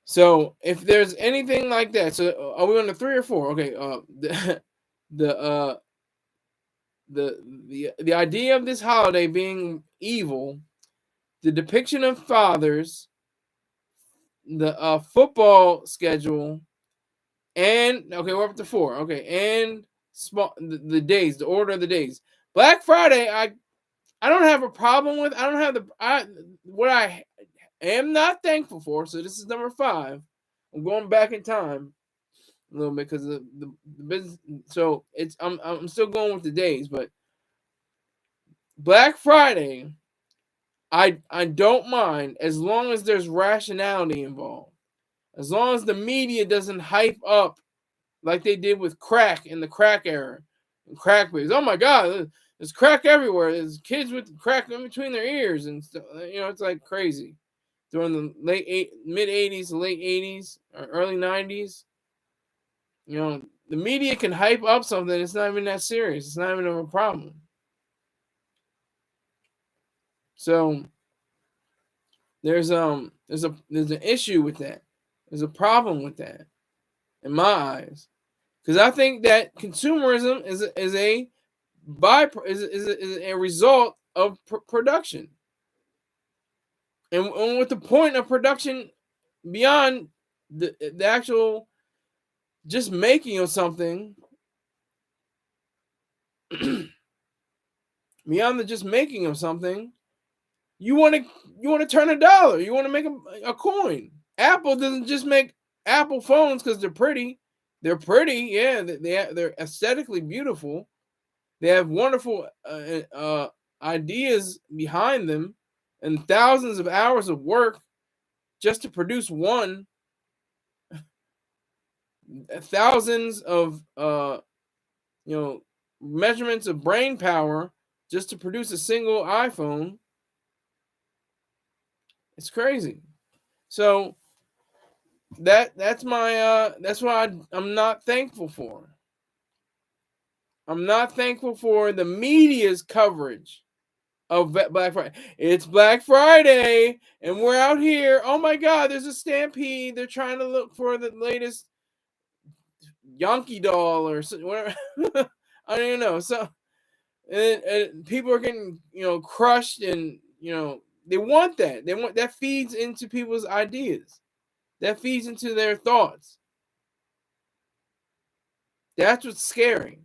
So if there's anything like that, so are we on the 3 or 4? Okay. The the idea of this holiday being evil, the depiction of fathers, the football schedule, and okay, we're up to 4. Okay, and the days, the order of the days. Black Friday, I don't have a problem with. I don't have what I am not thankful for. So this is number 5. I'm going back in time a little bit because the business. So I'm still going with the days, but Black Friday, I don't mind as long as there's rationality involved. As long as the media doesn't hype up like they did with crack in the crack era and crack babies. Oh my God, there's crack everywhere. There's kids with crack in between their ears and stuff. It's like crazy. During the mid 80s, late 80s, or early 90s, the media can hype up something. It's not even that serious. It's not even a problem. So there's an issue with that. There's a problem with that, in my eyes, because I think that consumerism is a result of production, and with the point of production beyond the actual just making of something, beyond the just making of something, you want to turn a dollar, you want to make a coin. Apple doesn't just make Apple phones because they're pretty. They're pretty, yeah. They're aesthetically beautiful. They have wonderful ideas behind them, and thousands of hours of work just to produce one. Thousands of measurements of brain power just to produce a single iPhone. It's crazy. So that's what I'm not thankful for. I'm not thankful for the media's coverage of Black Friday. It's Black Friday, and we're out here. Oh my God, there's a stampede. They're trying to look for the latest Yankee doll or whatever. I don't even know. So, and people are getting crushed, and they want that. They want that feeds into people's ideas. That feeds into their thoughts. That's what's scary.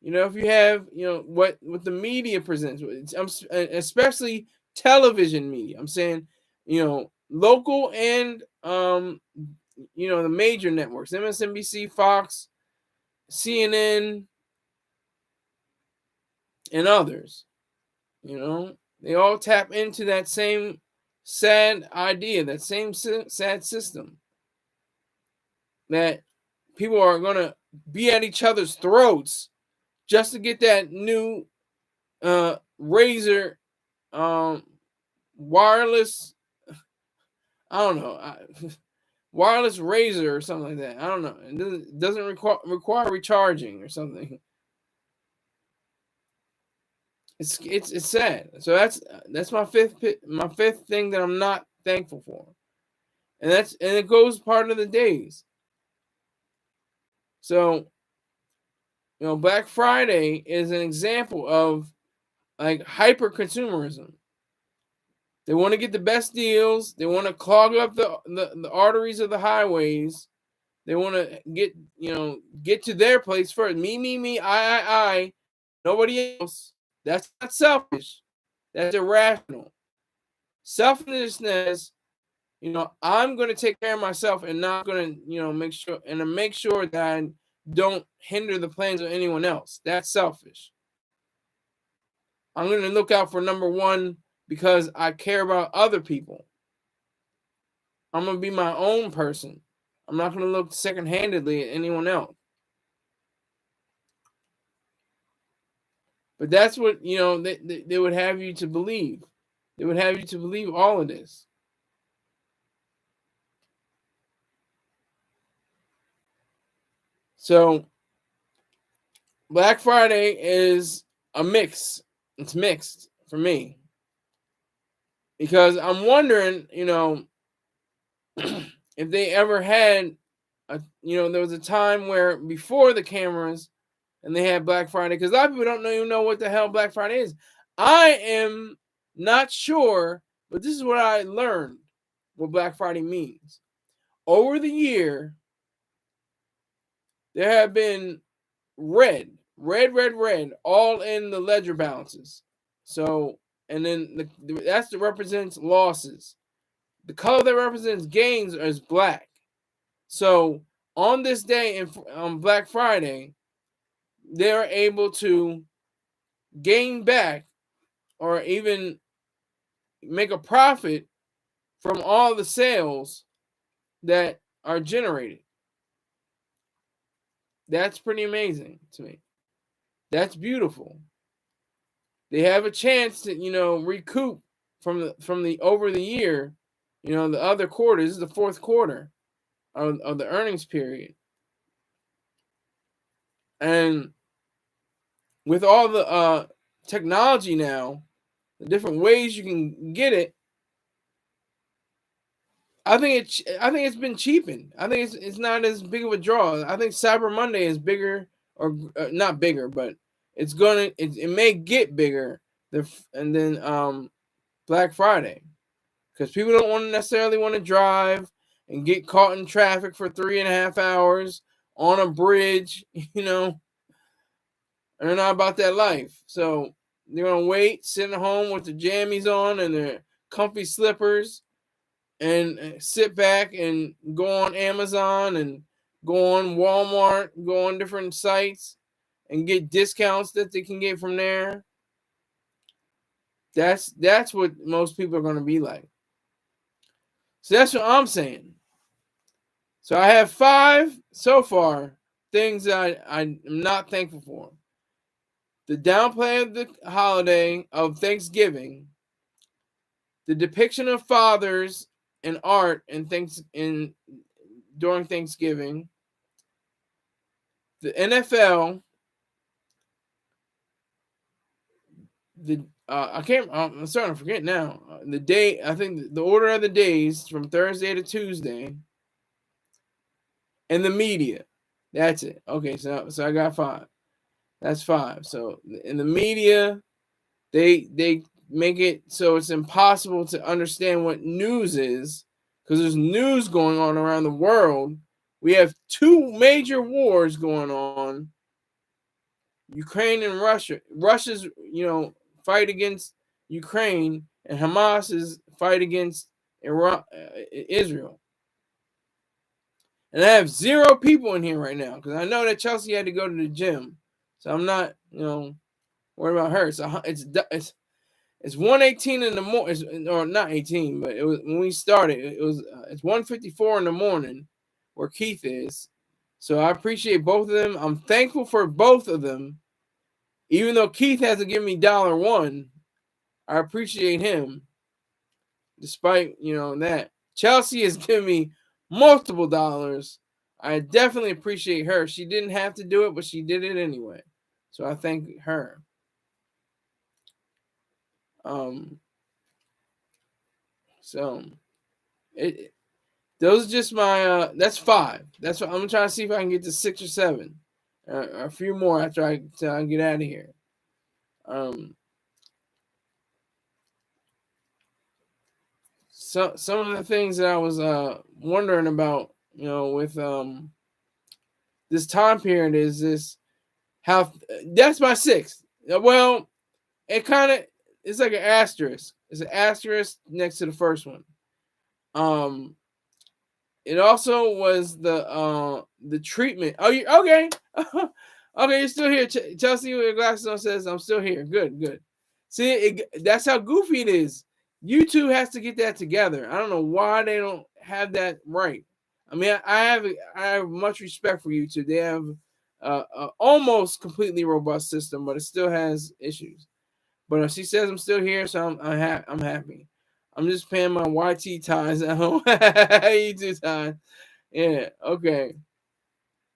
If you have, what the media presents, especially television media. I'm saying, local and the major networks, MSNBC, Fox, CNN, and others. They all tap into that same sad idea, that same sad system, that people are going to be at each other's throats just to get that new Razer wireless, I don't know, wireless Razer or something like that. I don't know. It doesn't require recharging or something. It's sad. So that's my fifth thing that I'm not thankful for, and it goes part of the days. So Black Friday is an example of like hyper consumerism. They want to get the best deals. They want to clog up the arteries of the highways. They want to get to their place first. Me, I. Nobody else. That's not selfish. That's irrational. Selfishness, I'm going to take care of myself and not going to, make sure that I don't hinder the plans of anyone else. That's selfish. I'm going to look out for number one because I care about other people. I'm going to be my own person. I'm not going to look second-handedly at anyone else. But that's what, they would have you to believe. They would have you to believe all of this. So Black Friday is a mix. It's mixed for me. Because I'm wondering, if they ever had, there was a time where before the cameras and they had Black Friday, because a lot of people don't even know what the hell Black Friday is. I am not sure, but this is what I learned what Black Friday means. Over the year, there have been red, all in the ledger balances. So, and then that's that represents losses. The color that represents gains is black. So on this day, on Black Friday, they're able to gain back or even make a profit from all the sales that are generated. That's pretty amazing to me. That's beautiful. They have a chance to, recoup from the over the year, the other quarter. This is the fourth quarter of the earnings period. And with all the technology now, the different ways you can get it, I think it's been cheapened. I think it's not as big of a draw. I think Cyber Monday is bigger, or not bigger, but it may get bigger and then Black Friday, because people don't necessarily want to drive and get caught in traffic for 3.5 hours on a bridge. They're not about that life. So they're going to wait, sit at home with their jammies on and their comfy slippers and sit back and go on Amazon and go on Walmart, go on different sites and get discounts that they can get from there. That's what most people are going to be like. So that's what I'm saying. So I have 5 so far things that I'm not thankful for. The downplay of the holiday of Thanksgiving, the depiction of fathers in art during Thanksgiving, the NFL, I'm starting to forget now. The day, I think the order of the days from Thursday to Tuesday, and the media. That's it. Okay, so I got 5. That's 5. So in the media, they make it so it's impossible to understand what news is, because there's news going on around the world. We have 2 major wars going on. Ukraine and Russia. Russia's, fight against Ukraine, and Hamas's fight against Israel. And I have 0 people in here right now because I know that Chelsea had to go to the gym, so I'm not, worried about her. So it's 1:18 in the morning, or not 18, but it was when we started. It's 1:54 in the morning where Keith is. So I appreciate both of them. I'm thankful for both of them, even though Keith hasn't given me $1. I appreciate him, despite that. Chelsea has given me multiple dollars. I definitely appreciate her. She didn't have to do it, but she did it anyway. So I thank her. So those are just my that's 5. That's what I'm trying to see if I can get to 6 or 7. A few more after I get out of here. So some of the things that I was wondering about, with this time period is this, how that's my 6th. Well, it kind of, it's like an asterisk. It's an asterisk next to the first one. It also was the treatment. Oh, you okay? Okay, you're still here. Chelsea with your glasses on says, "I'm still here." Good, good. See, that's how goofy it is. YouTube has to get that together. I don't know why they don't have that right. I mean, I have much respect for YouTube. They have almost completely robust system, but it still has issues. But she says I'm still here, so I'm happy. I'm just paying my YT ties at home. YouTube ties. Yeah, okay.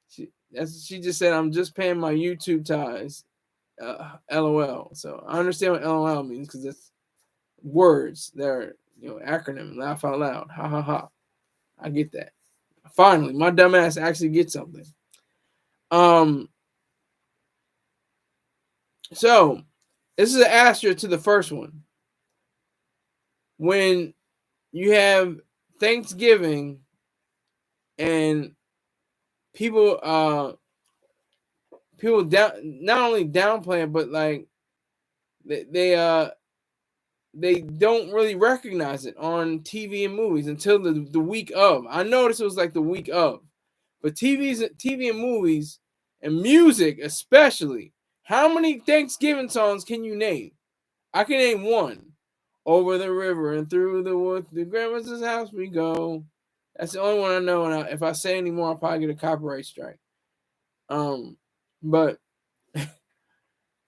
She just said I'm just paying my YouTube ties. LOL. So I understand what LOL means because it's words. They're acronym. Laugh out loud. Ha ha ha. I get that. Finally, my dumbass actually gets something. So this is an asterisk to the first one. When you have Thanksgiving and people not only downplay it, but like they don't really recognize it on TV and movies until the week of. I noticed it was like the week of. But TV and movies and music especially, how many Thanksgiving songs can you name? I can name one. Over the river and through the woods, to grandma's house we go. That's the only one I know. And if I say any more, I'll probably get a copyright strike. But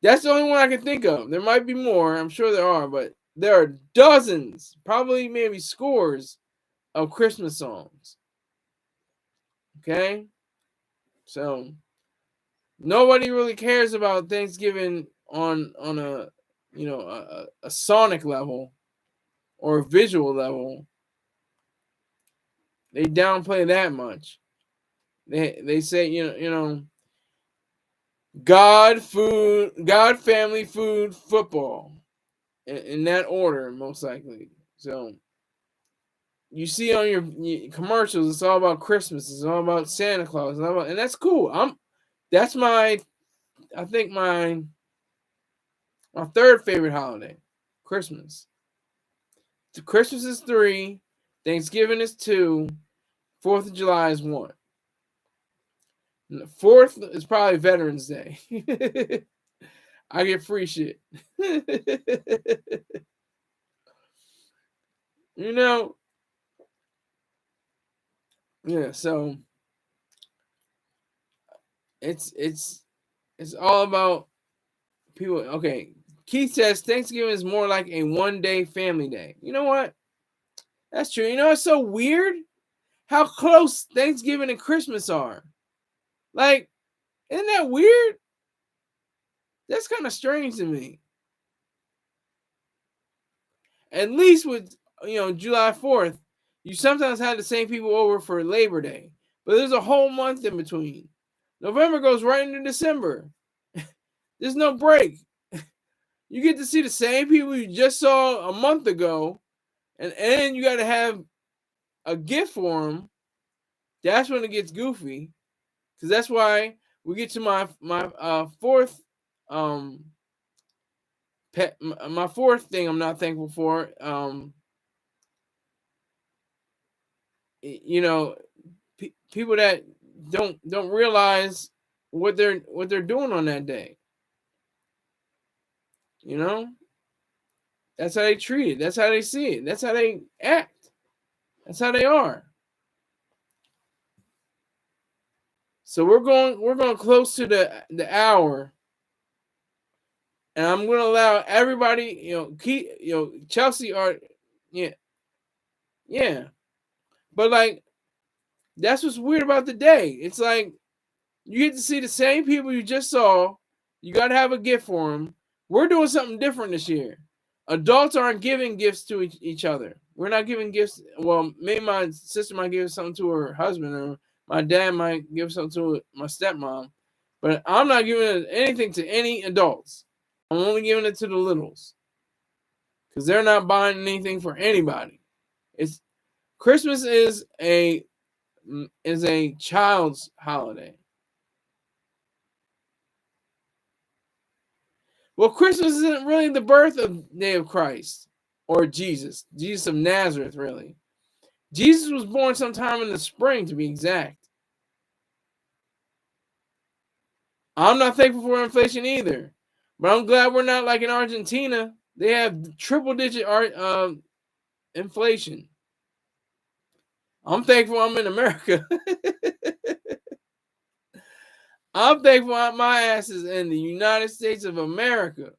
that's the only one I can think of. There might be more. I'm sure there are, but there are dozens, probably maybe scores of Christmas songs. Okay? So nobody really cares about Thanksgiving on a a sonic level or a visual level. They downplay that much. They say God, food, God, family, food, football, in that order most likely. So you see on your commercials, it's all about Christmas. It's all about Santa Claus. And that's cool. That's I think my third favorite holiday, Christmas. Christmas is 3, Thanksgiving is 2, 4th of July is 1. And the 4th is probably Veterans Day. I get free shit. Yeah, so it's all about people. Okay, Keith says Thanksgiving is more like a one-day family day. You know what? That's true. It's so weird how close Thanksgiving and Christmas are. Like, isn't that weird? That's kind of strange to me. At least with July 4th, you sometimes had the same people over for Labor Day, but there's a whole month in between. November goes right into December. There's no break. You get to see the same people you just saw a month ago, and you got to have a gift for them. That's when it gets goofy, because that's why we get to my fourth my fourth thing I'm not thankful for. People that don't realize what they're doing on that day. That's how they treat it. That's how they see it. That's how they act. That's how they are. So we're going close to the hour, and I'm going to allow everybody, Chelsea are, yeah, but like that's what's weird about the day. It's like you get to see the same people you just saw. You got to have a gift for them. We're doing something different this year. Adults aren't giving gifts to each other. We're not giving gifts. Well, maybe my sister might give something to her husband, or my dad might give something to my stepmom. But I'm not giving anything to any adults. I'm only giving it to the littles, because they're not buying anything for anybody. It's Christmas is a child's holiday. Well, Christmas isn't really the birth of day of Christ or Jesus of Nazareth, really. Jesus was born sometime in the spring, to be exact. I'm not thankful for inflation either, but I'm glad we're not like in Argentina. They have triple-digit inflation. I'm thankful I'm in America. I'm thankful my ass is in the United States of America.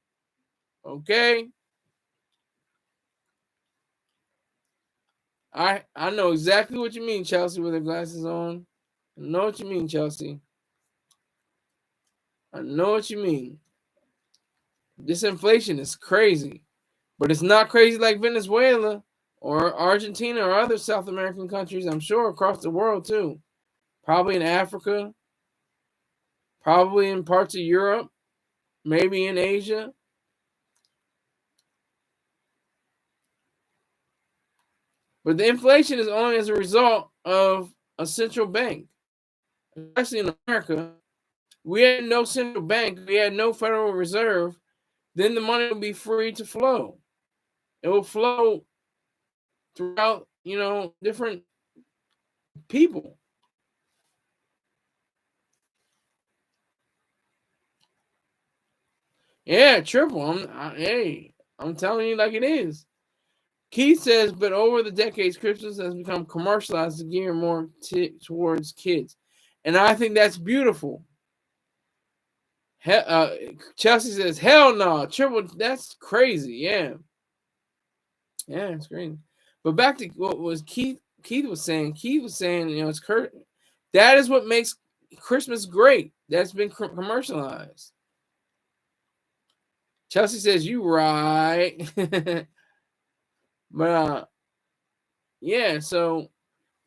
Okay? I know exactly what you mean, Chelsea, with her glasses on. I know what you mean, Chelsea. I know what you mean. This inflation is crazy, but it's not crazy like Venezuela or Argentina or other South American countries. I'm sure across the world too. Probably in Africa, probably in parts of Europe, maybe in Asia. But the inflation is only as a result of a central bank, especially in America. We had no central bank, we had no Federal Reserve, then the money will be free to flow. It will flow throughout, different people. Yeah, triple. I'm telling you like it is. Keith says, but over the decades, Christmas has become commercialized to gear more towards kids, and I think that's beautiful. Chelsea says, hell no, triple. That's crazy. Yeah, it's crazy. But back to what was Keith. Keith was saying, it's that is what makes Christmas great. That's been commercialized. Chelsea says, you right. But yeah, so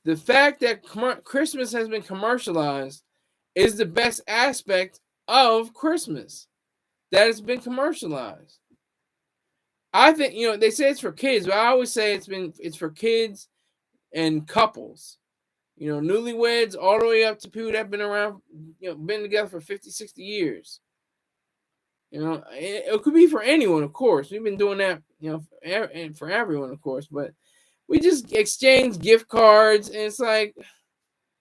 the fact that Christmas has been commercialized is the best aspect of Christmas. That it's been commercialized. I think they say it's for kids, but I always say it's for kids and couples. Newlyweds all the way up to people that have been around, been together for 50, 60 years. It could be for anyone, of course. We've been doing that, and for everyone, of course. But we just exchange gift cards, and it's like,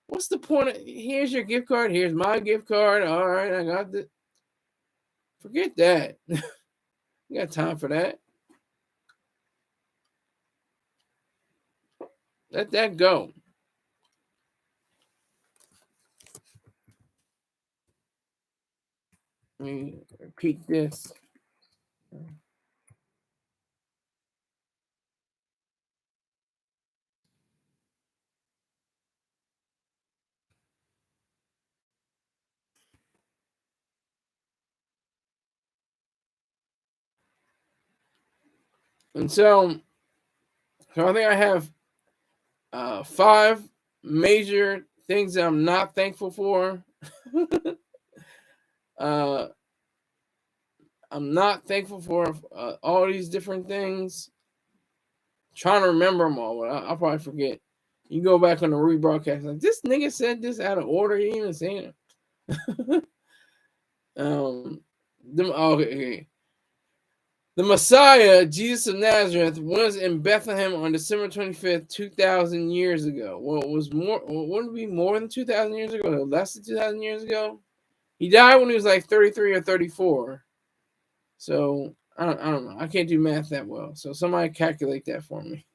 what's the point? Here's your gift card. Here's my gift card. All right, I got the. Forget that. We got time for that. Let that go. Let me repeat this. And so I think I have 5 major things that I'm not thankful for. uh, I'm not thankful for all these different things. Trying to remember them all, but I'll probably forget. You go back on the rebroadcast, like, this nigga said this out of order. He even saying it. Okay. The Messiah, Jesus of Nazareth, was in Bethlehem on December 25th, 2,000 years ago. Well, it was more. Wouldn't it be more than 2,000 years ago? Less than 2,000 years ago. He died when he was like 33 or 34. So I don't know. I can't do math that well. So somebody calculate that for me.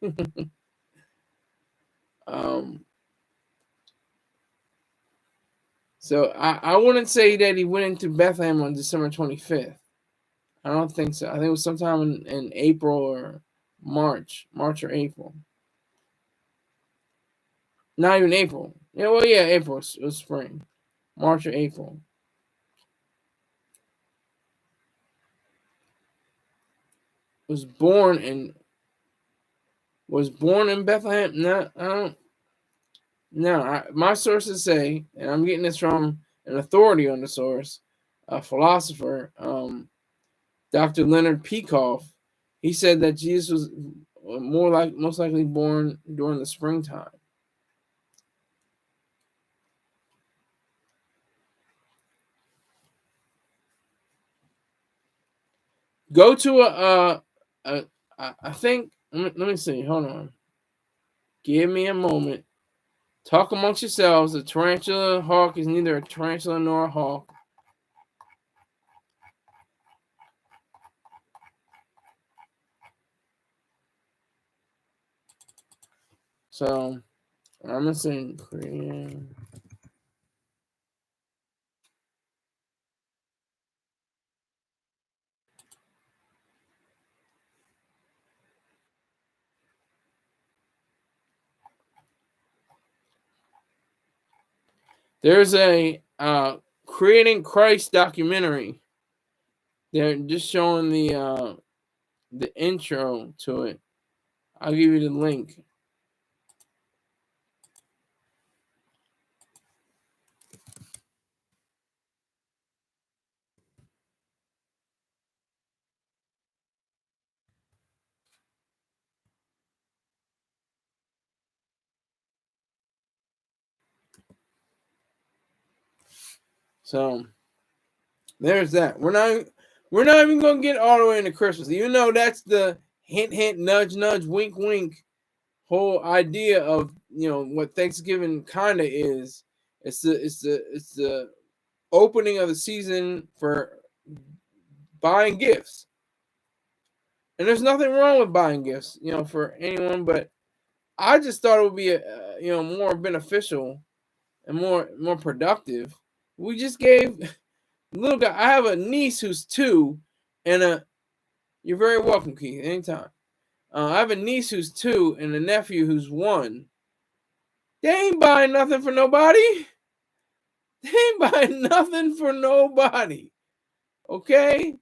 So I wouldn't say that he went into Bethlehem on December 25th. I don't think so. I think it was sometime in April or March or April. Not even April. Yeah, well, yeah, April. It was spring. March or April. Was born in Bethlehem. No, I don't. No, my sources say, and I'm getting this from an authority on the source, a philosopher, Dr. Leonard Peikoff. He said that Jesus was most likely born during the springtime. Go to I think. Let me see. Hold on. Give me a moment. Talk amongst yourselves. A tarantula hawk is neither a tarantula nor a hawk. So I'm gonna say Korean. There's a Creating Christ documentary. They're just showing the intro to it. I'll give you the link. So there's that. We're not even gonna get all the way into Christmas. Even though that's the hint, hint, nudge, nudge, wink, wink whole idea of what Thanksgiving kind of is. It's the opening of the season for buying gifts, and there's nothing wrong with buying gifts, for anyone. But I just thought it would be more beneficial and more productive. We just gave little guy. I have a niece who's 2, and you're very welcome, Keith. Anytime. I have a niece who's 2 and a nephew who's 1. They ain't buying nothing for nobody. They ain't buying nothing for nobody. Okay?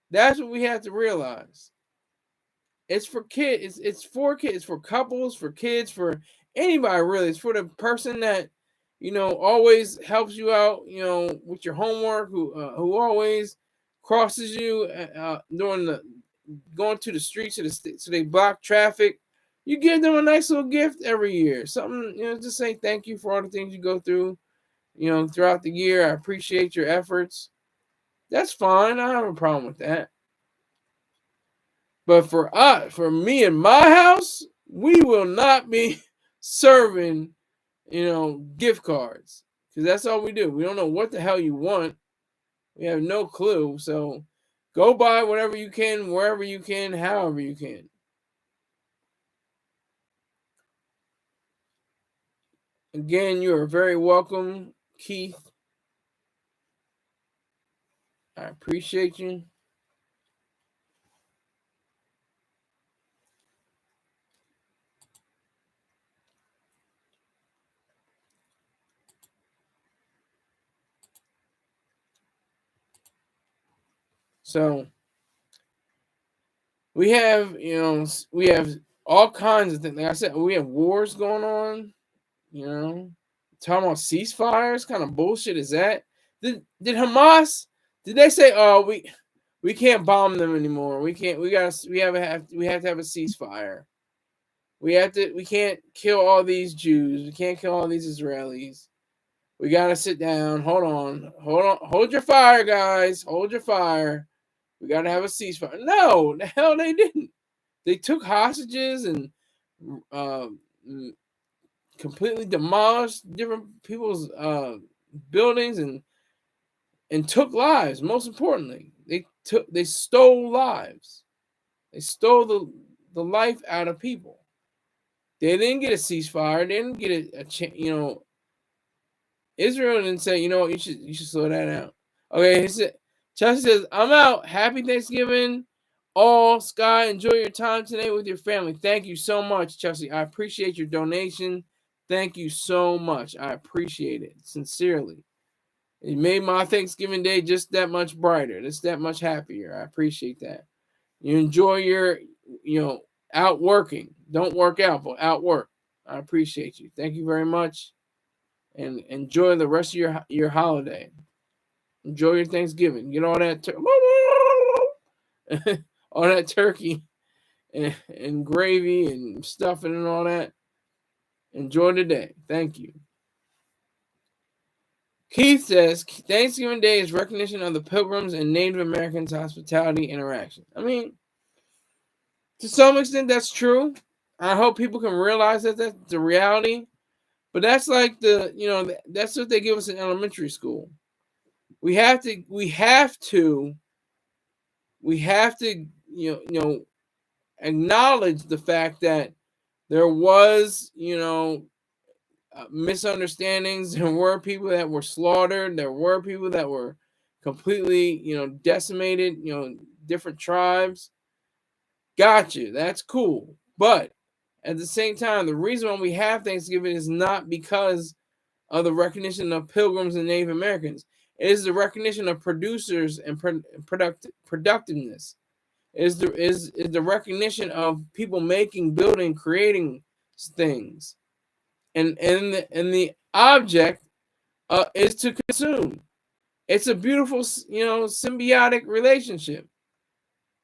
That's what we have to realize. It's for kids. It's for kids. It's for couples, for kids, for anybody really. It's for the person that always helps you out, with your homework, who always crosses you during the going to the streets so they block traffic. You give them a nice little gift every year. Something, just say thank you for all the things you go through, throughout the year. I appreciate your efforts. That's fine. I don't have a problem with that. But for me and my house, we will not be serving, gift cards. Because that's all we do. We don't know what the hell you want. We have no clue. So go buy whatever you can, wherever you can, however you can. Again, you are very welcome, Keith. I appreciate you. So we have, all kinds of things. Like I said, we have wars going on. Talking about ceasefires. Kind of bullshit is that? Did Hamas? Did they say, "Oh, we can't bomb them anymore. We can't. We have to have a ceasefire. We can't kill all these Jews. We can't kill all these Israelis. We gotta sit down. Hold on. Hold your fire, guys. Hold your fire. We gotta have a ceasefire." No, the hell they didn't. They took hostages and completely demolished different people's buildings and took lives. Most importantly, they stole lives. They stole the life out of people. They didn't get a ceasefire. They didn't get a Israel didn't say, what, you should slow that down. Okay, Chelsea says, "I'm out. Happy Thanksgiving, all. Sky, enjoy your time today with your family." Thank you so much, Chelsea. I appreciate your donation. Thank you so much. I appreciate it sincerely. It made my Thanksgiving day just that much brighter, just that much happier. I appreciate that. You enjoy your, out working. Don't work out, but out work. I appreciate you. Thank you very much. And enjoy the rest of your holiday. Enjoy your Thanksgiving. Get all that all that turkey and gravy and stuffing and all that. Enjoy the day. Thank you. Keith says Thanksgiving Day is recognition of the Pilgrims and Native Americans' hospitality interaction. I mean, to some extent, that's true. I hope people can realize that that's the reality. But that's like that's what they give us in elementary school. We have to, we have to, we have to, acknowledge the fact that there was, misunderstandings. There were people that were slaughtered. There were people that were completely, decimated. Different tribes. Gotcha. That's cool. But at the same time, the reason why we have Thanksgiving is not because of the recognition of Pilgrims and Native Americans. It is the recognition of producers and productiveness. Is the recognition of people making, building, creating things, and the object is to consume. It's a beautiful, symbiotic relationship.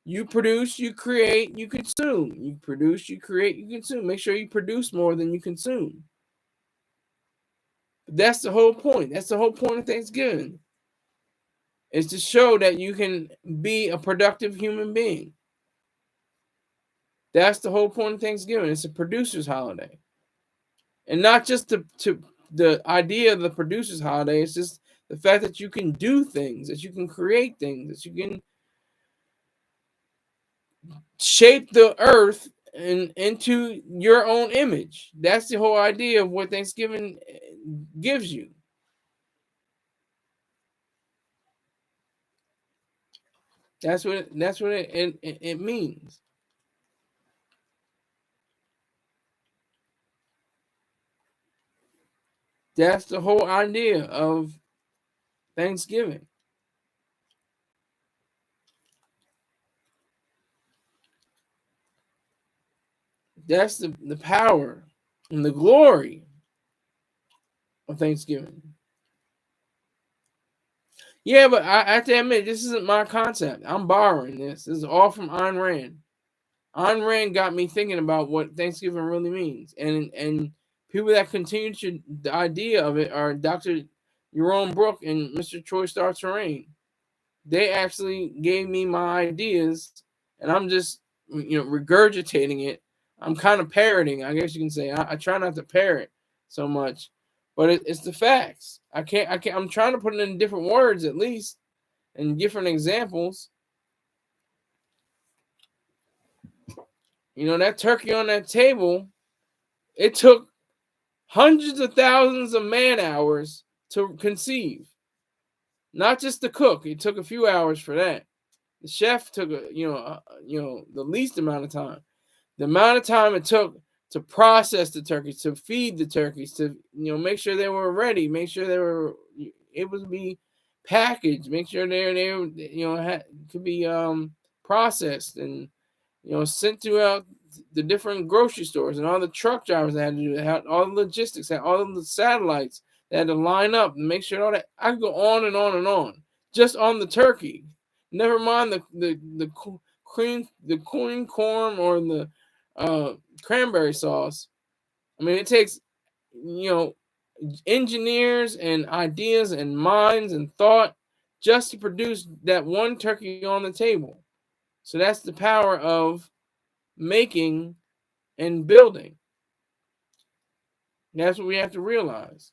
You produce, you create, you consume. You produce, you create, you consume. Make sure you produce more than you consume. But that's the whole point. That's the whole point of Thanksgiving. Is to show that you can be a productive human being. That's the whole point of Thanksgiving. It's a producer's holiday. And not just the idea of the producer's holiday. It's just the fact that you can do things, that you can create things, that you can shape the earth into your own image. That's the whole idea of what Thanksgiving gives you. That's what it means. That's the whole idea of Thanksgiving. That's the power and the glory of Thanksgiving. Yeah, but I have to admit, this isn't my concept. I'm borrowing this. This is all from Ayn Rand. Ayn Rand got me thinking about what Thanksgiving really means, and people that continue to the idea of it are Dr. Jerome Brook and Mr. Troy Star Terrain. They actually gave me my ideas, and I'm just regurgitating it. I'm kind of parroting, I guess you can say. I try not to parrot so much, but it's the facts. I can't. I'm trying to put it in different words at least, and different examples. That turkey on that table, it took hundreds of thousands of man hours to conceive. Not just the cook; it took a few hours for that. The chef took the least amount of time. The amount of time it took to process the turkeys, to feed the turkeys, to make sure they were ready, make sure they were able to be packaged, make sure they could be processed and sent throughout the different grocery stores, and all the truck drivers that had to do that, all the logistics, all the satellites that had to line up and make sure all that. I could go on and on and on just on the turkey. Never mind the cream corn or the cranberry sauce. I mean, it takes engineers and ideas and minds and thought just to produce that one turkey on the table. So that's the power of making and building. That's what we have to realize.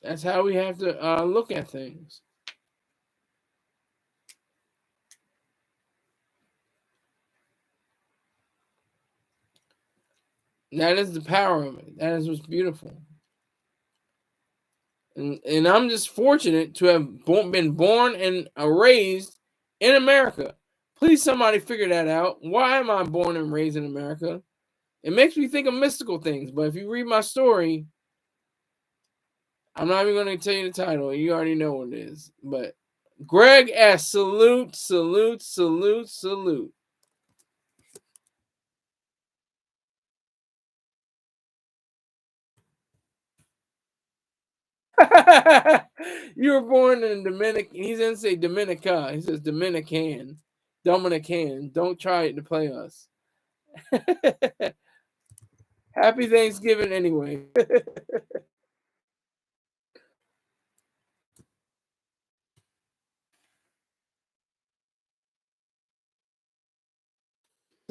That's how we have to look at things. That is the power of it. That is what's beautiful. And I'm just fortunate to have been born and raised in America. Please, somebody figure that out. Why am I born and raised in America? It makes me think of mystical things, but if you read my story, I'm not even going to tell you the title. You already know what it is. But Greg S. Salute, salute, salute, salute. You were born in Dominican. He didn't say Dominica. He says Dominican. Dominican. Don't try it to play us. Happy Thanksgiving anyway.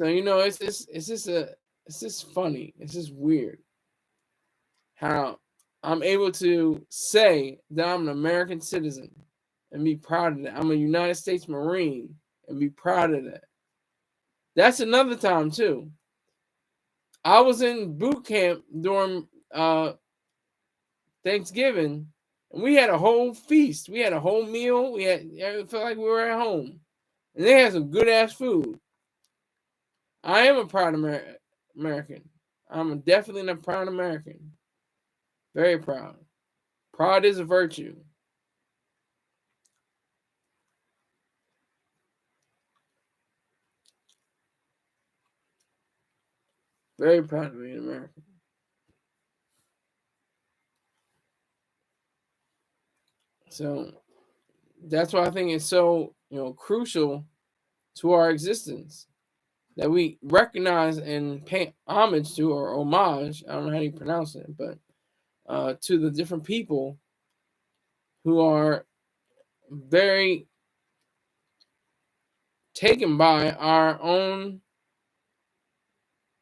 So it's just funny. It's just weird how I'm able to say that I'm an American citizen and be proud of that. I'm a United States Marine and be proud of that. That's another time too. I was in boot camp during Thanksgiving, and we had a whole feast. We had a whole meal. It felt like we were at home, and they had some good ass food. I am a proud American. I'm definitely a proud American. Very proud. Pride is a virtue. Very proud to be an American. So that's why I think it's so crucial to our existence that we recognize and pay homage to, or homage. I don't know how you pronounce it, but to the different people who are very taken by our own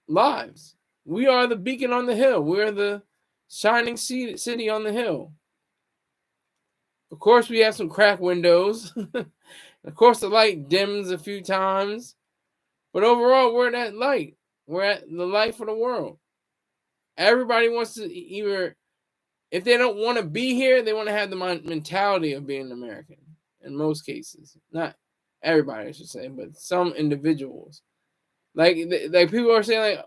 lives. We are the beacon on the hill. We're the shining city on the hill. Of course, we have some cracked windows. Of course, the light dims a few times. But overall, we're that light. We're at the light for the world. Everybody wants to either, if they don't want to be here, they want to have the mentality of being American. In most cases, not everybody, I should say, but some individuals. Like people are saying, like,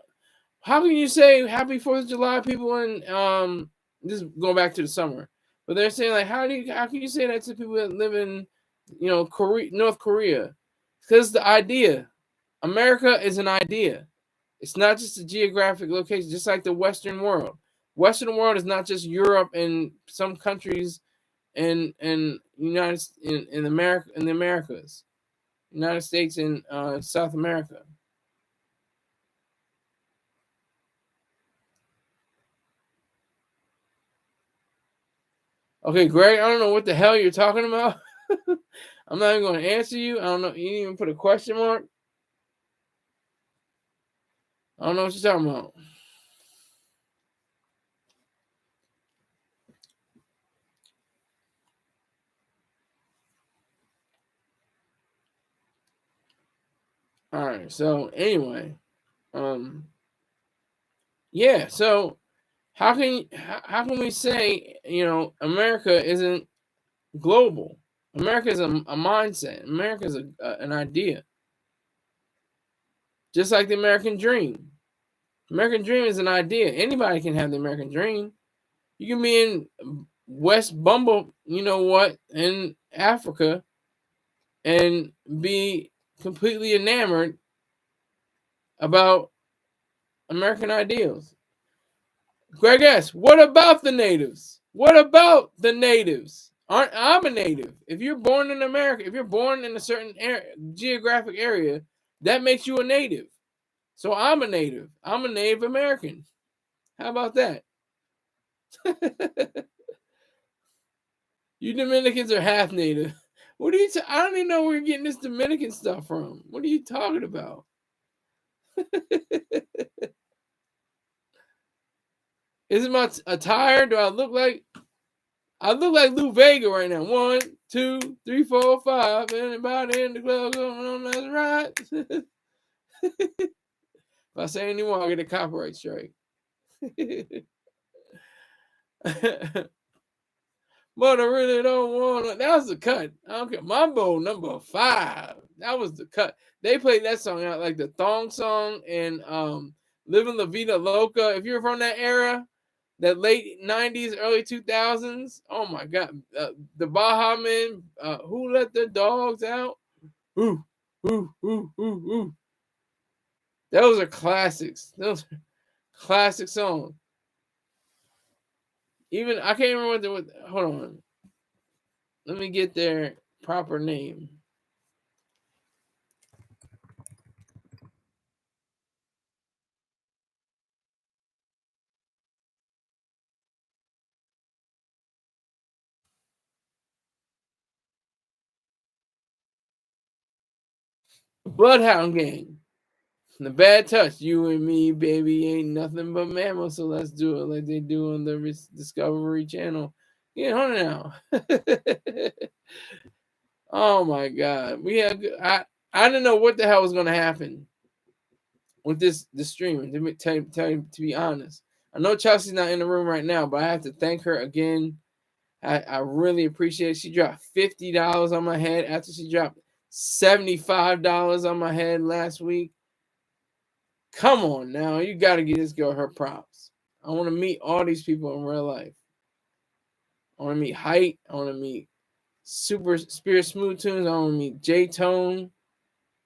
how can you say Happy 4th of July, people in this is going back to the summer, but they're saying, like, how can you say that to people that live in North Korea? Because the idea, America is an idea. It's not just a geographic location, just like the Western world. Western world is not just Europe and some countries in America, in the Americas, United States and South America. Okay, Greg, I don't know what the hell you're talking about. I'm not even going to answer you. I don't know. You didn't even put a question mark. I don't know what you're talking about. All right. So anyway, um, yeah. So how can we say America isn't global? America is a mindset. America is an idea, just like the American dream. American dream is an idea. Anybody can have the American dream. You can be in West Bumble, in Africa, and be completely enamored about American ideals. Greg S., what about the natives? What about the natives? I'm a native. If you're born in America, if you're born in a certain geographic area, that makes you a native. So I'm a native. I'm a Native American. How about that? You Dominicans are half native. What are you? I don't even know where you're getting this Dominican stuff from. What are you talking about? Is it my attire? Do I look like? I look like Lou Vega right now. 1, 2, 3, 4, 5. Anybody in the club going on? That's right. If I say any more, I'll get a copyright strike. But I really don't want to. That was the cut. I don't care. Mambo number 5. That was the cut. They played that song out like the thong song and Living La Vida Loca. If you're from that era, that late 90s, early 2000s, oh my God. The Baja Men, Who Let the Dogs Out? Ooh, ooh, ooh, ooh, ooh. Those are classics. Those are classic songs. Even, I can't remember hold on. Let me get their proper name. Bloodhound Gang. The bad touch. You and me, baby, ain't nothing but mammals. So let's do it like they do on the Discovery Channel. Get on now. Oh my God. I didn't know what the hell was gonna happen with this streaming. To be honest, I know Chelsea's not in the room right now, but I have to thank her again. I really appreciate it. She dropped $50 on my head after she dropped $75 on my head last week. Come on now, you got to give this girl her props. I want to meet all these people in real life. I want to meet Height. I want to meet Super Spirit Smooth Tunes. I want to meet J Tone.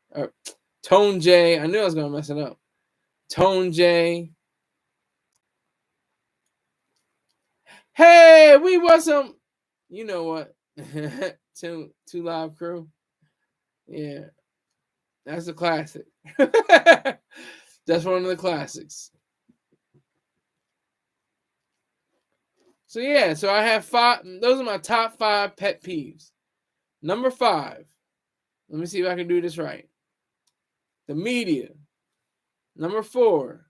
Or Tone J. I knew I was going to mess it up. Tone J. Hey, we want some. You know what? Two Live Crew. Yeah. That's a classic. That's one of the classics. So yeah, so I have 5. Those are my top 5 pet peeves. Number 5. Let me see if I can do this right. The media. Number 4.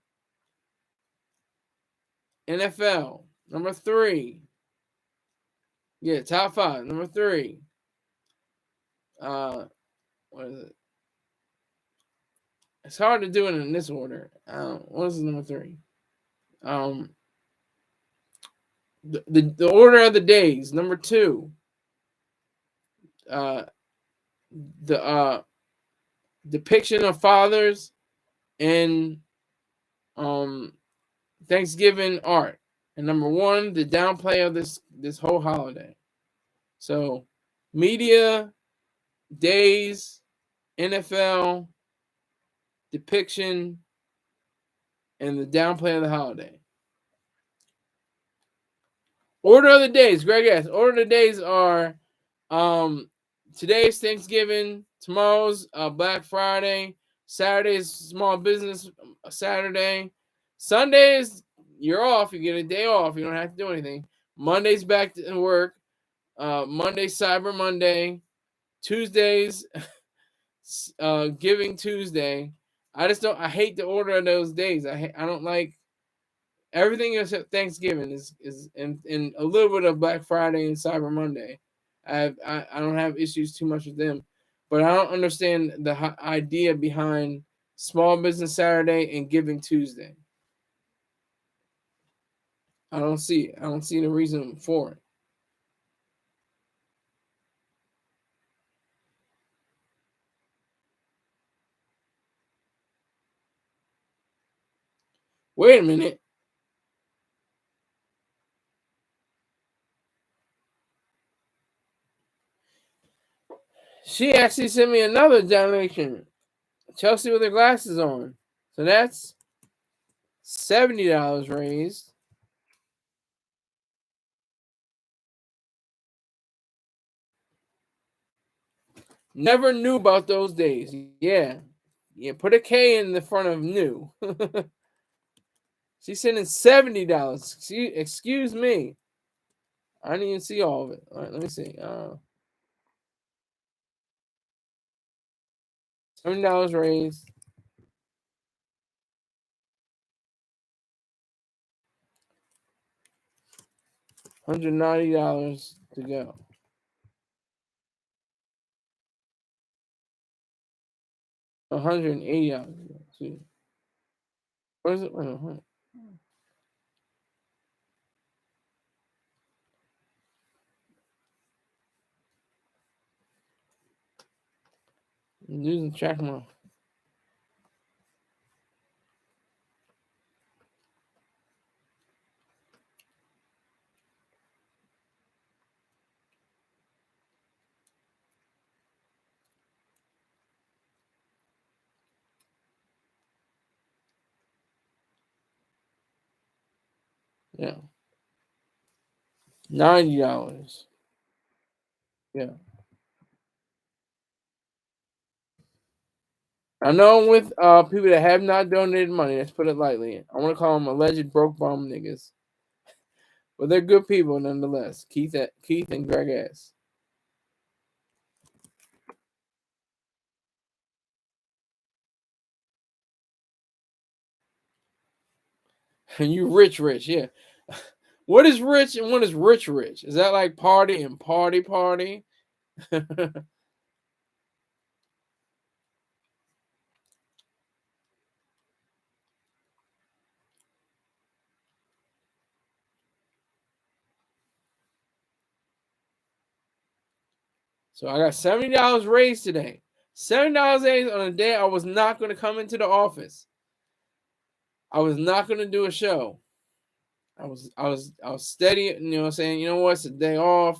NFL. Number 3. Yeah, top 5. Number 3. What is it? It's hard to do it in this order. What is number 3? The order of the days. Number 2. The depiction of fathers in Thanksgiving art. And number 1, the downplay of this whole holiday. So media, days, NFL, depiction, and the downplay of the holiday. Order of the days, Greg asks. Order of the days are today's Thanksgiving, tomorrow's Black Friday, Saturday's Small Business Saturday, Sundays you're off, you get a day off, you don't have to do anything. Monday's back to work, Monday's Cyber Monday, Tuesdays Giving Tuesday. I hate the order of those days. I don't like everything except Thanksgiving is and a little bit of Black Friday and Cyber Monday. I don't have issues too much with them, but I don't understand the idea behind Small Business Saturday and Giving Tuesday. I don't see it. I don't see the reason for it. Wait a minute. She actually sent me another donation. Chelsea with her glasses on. So that's $70 raised. Never knew about those days. Yeah. Yeah, put a K in the front of new. She's sending $70. Excuse me. I didn't even see all of it. All right, let me see. $70 raised. $190 to go. $180. What is it? Wait a minute. I'm losing track of my. Yeah. $90. Yeah. I know I'm with people that have not donated money. Let's put it lightly. I want to call them alleged broke bum niggas, but they're good people nonetheless. Keith and Greg S. And you rich, yeah. What is rich and what is rich? Is that like party and party? So I got $70 raised today. $70 raised on a day I was not going to come into the office. I was not going to do a show. I was steady, saying, you know what, it's a day off.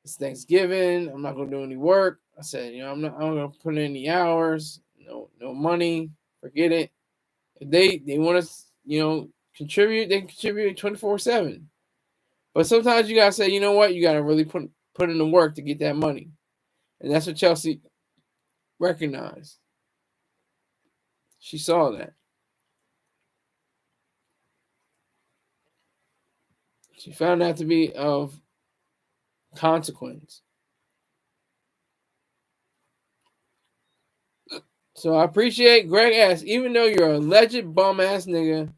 It's Thanksgiving. I'm not going to do any work. I said, I'm going to put in any hours. No money. Forget it. If they want to, contribute, they contribute 24/7. But sometimes you gotta say, you know what, you gotta really put in the work to get that money, and that's what Chelsea recognized. She saw that. She found that to be of consequence. So I appreciate Greg asked, even though you're a alleged bum ass nigga,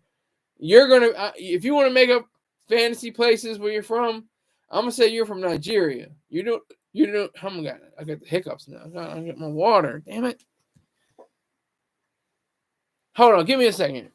you're gonna if you want to make up fantasy places where you're from, I'm gonna say you're from Nigeria. You don't. Oh my god, I got the hiccups now. I got my water. Damn it. Hold on, give me a second.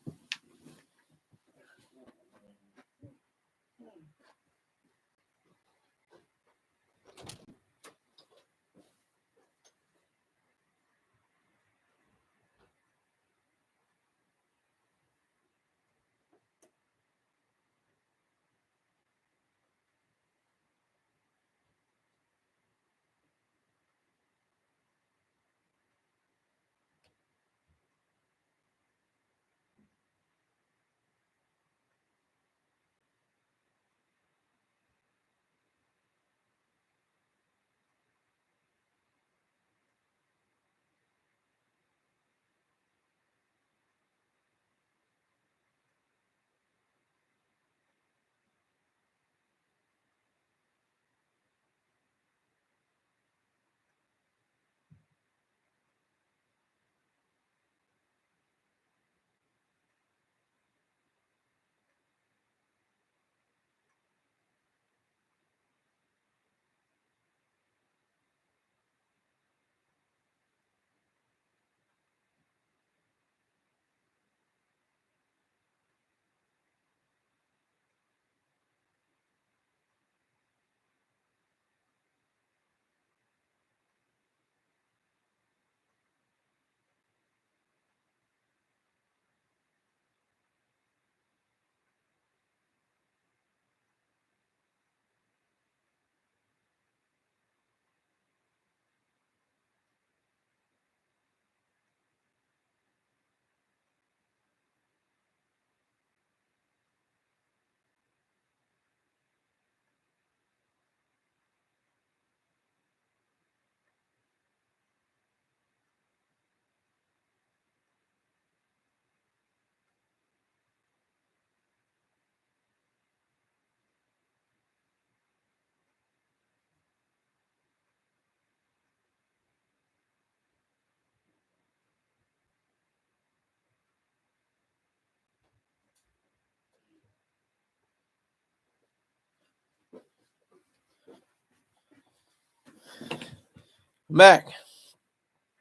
Back.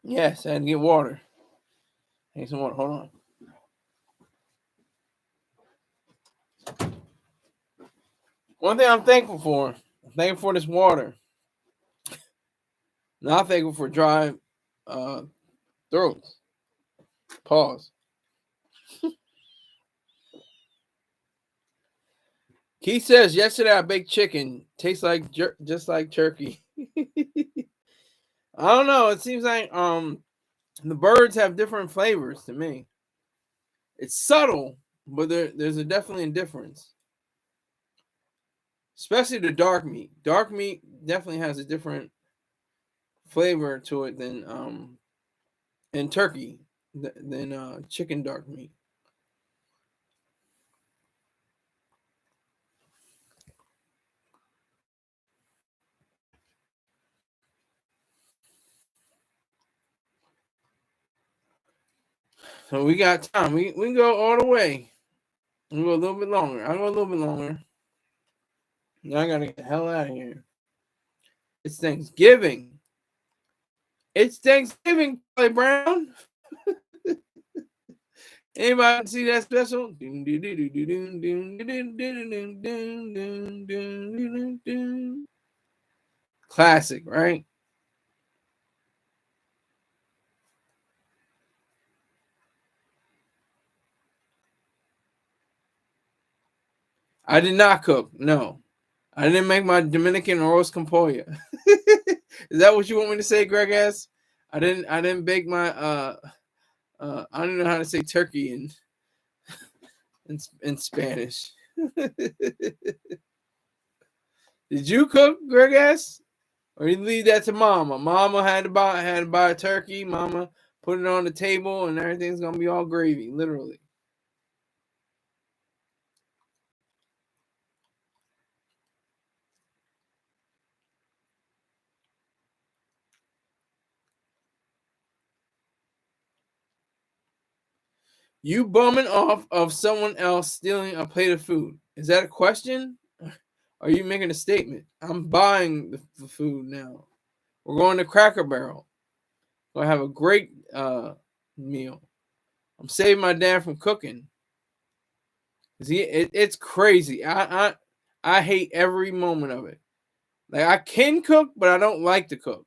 Yes, I had to get water. I need some water. Hold on. One thing I'm thankful for. I'm thankful for this water. Not thankful for dry throats. Pause. Keith says yesterday I baked chicken. Tastes like just like turkey. I don't know. It seems like the birds have different flavors to me. It's subtle, but there's definitely a difference. Especially the dark meat. Dark meat definitely has a different flavor to it than in turkey than chicken dark meat. So we got time. We can go all the way. I'll go a little bit longer. I'll go a little bit longer. Now I gotta get the hell out of here. It's Thanksgiving. It's Thanksgiving, Charlie Brown. Anybody see that special? Classic, right? I did not cook. No, I didn't make my Dominican arroz con pollo. Is that what you want me to say, Greg? S? I didn't bake my I don't know how to say turkey in Spanish. Did you cook, Greg S? Or you leave that to Mama? Mama had to buy a turkey. Mama put it on the table, and everything's gonna be all gravy, literally. You bumming off of someone else stealing a plate of food. Is that a question? Or are you making a statement? I'm buying the food now. We're going to Cracker Barrel. We'll have a great meal. I'm saving my dad from cooking. It's crazy. I hate every moment of it. Like, I can cook, but I don't like to cook.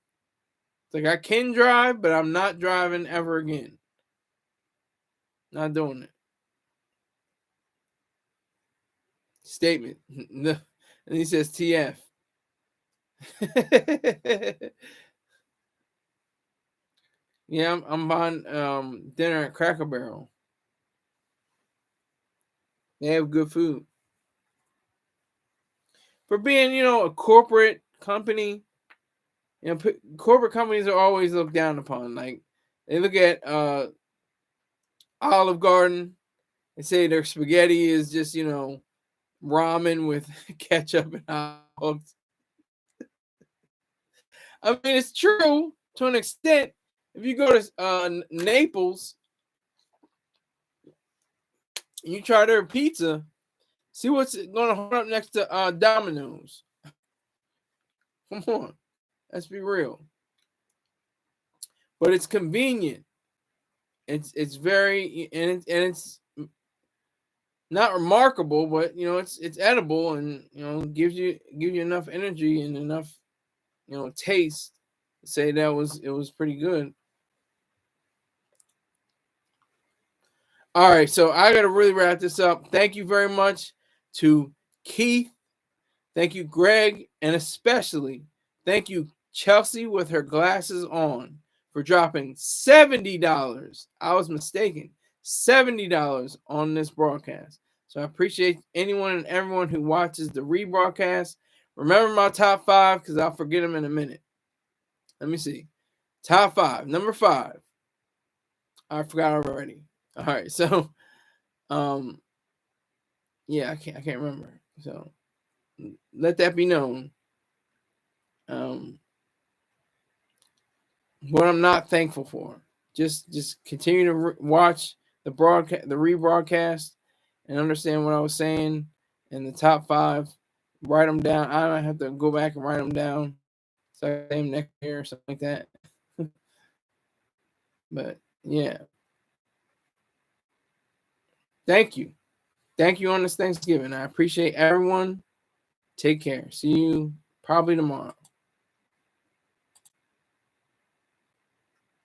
It's like I can drive, but I'm not driving ever again. Not doing it. Statement. And he says TF. Yeah, I'm buying dinner at Cracker Barrel. They have good food. For being, a corporate company, corporate companies are always looked down upon. Like, they look at Olive Garden and say their spaghetti is just, ramen with ketchup and olives. I mean, it's true to an extent. If you go to Naples, and you try their pizza, see what's going to hold up next to Domino's. Come on, let's be real. But it's convenient. It's very it's not remarkable, but it's edible, and gives you enough energy and enough taste to say that it was pretty good. All right, so I got to really wrap this up. Thank you very much to Keith. Thank you, Greg, and especially thank you, Chelsea, with her glasses on, for dropping $70. I was mistaken. $70 on this broadcast. So I appreciate anyone and everyone who watches the rebroadcast. Remember my top 5, because I'll forget them in a minute. Let me see. Top 5. Number 5. I forgot already. All right, so yeah, I can't remember. So let that be known. What I'm not thankful for. Just continue to watch the rebroadcast, and understand what I was saying in the top 5. Write them down. I might have to go back and write them down, so I say them next year or something like that. But yeah, thank you on this Thanksgiving. I appreciate everyone. Take care. See you probably tomorrow.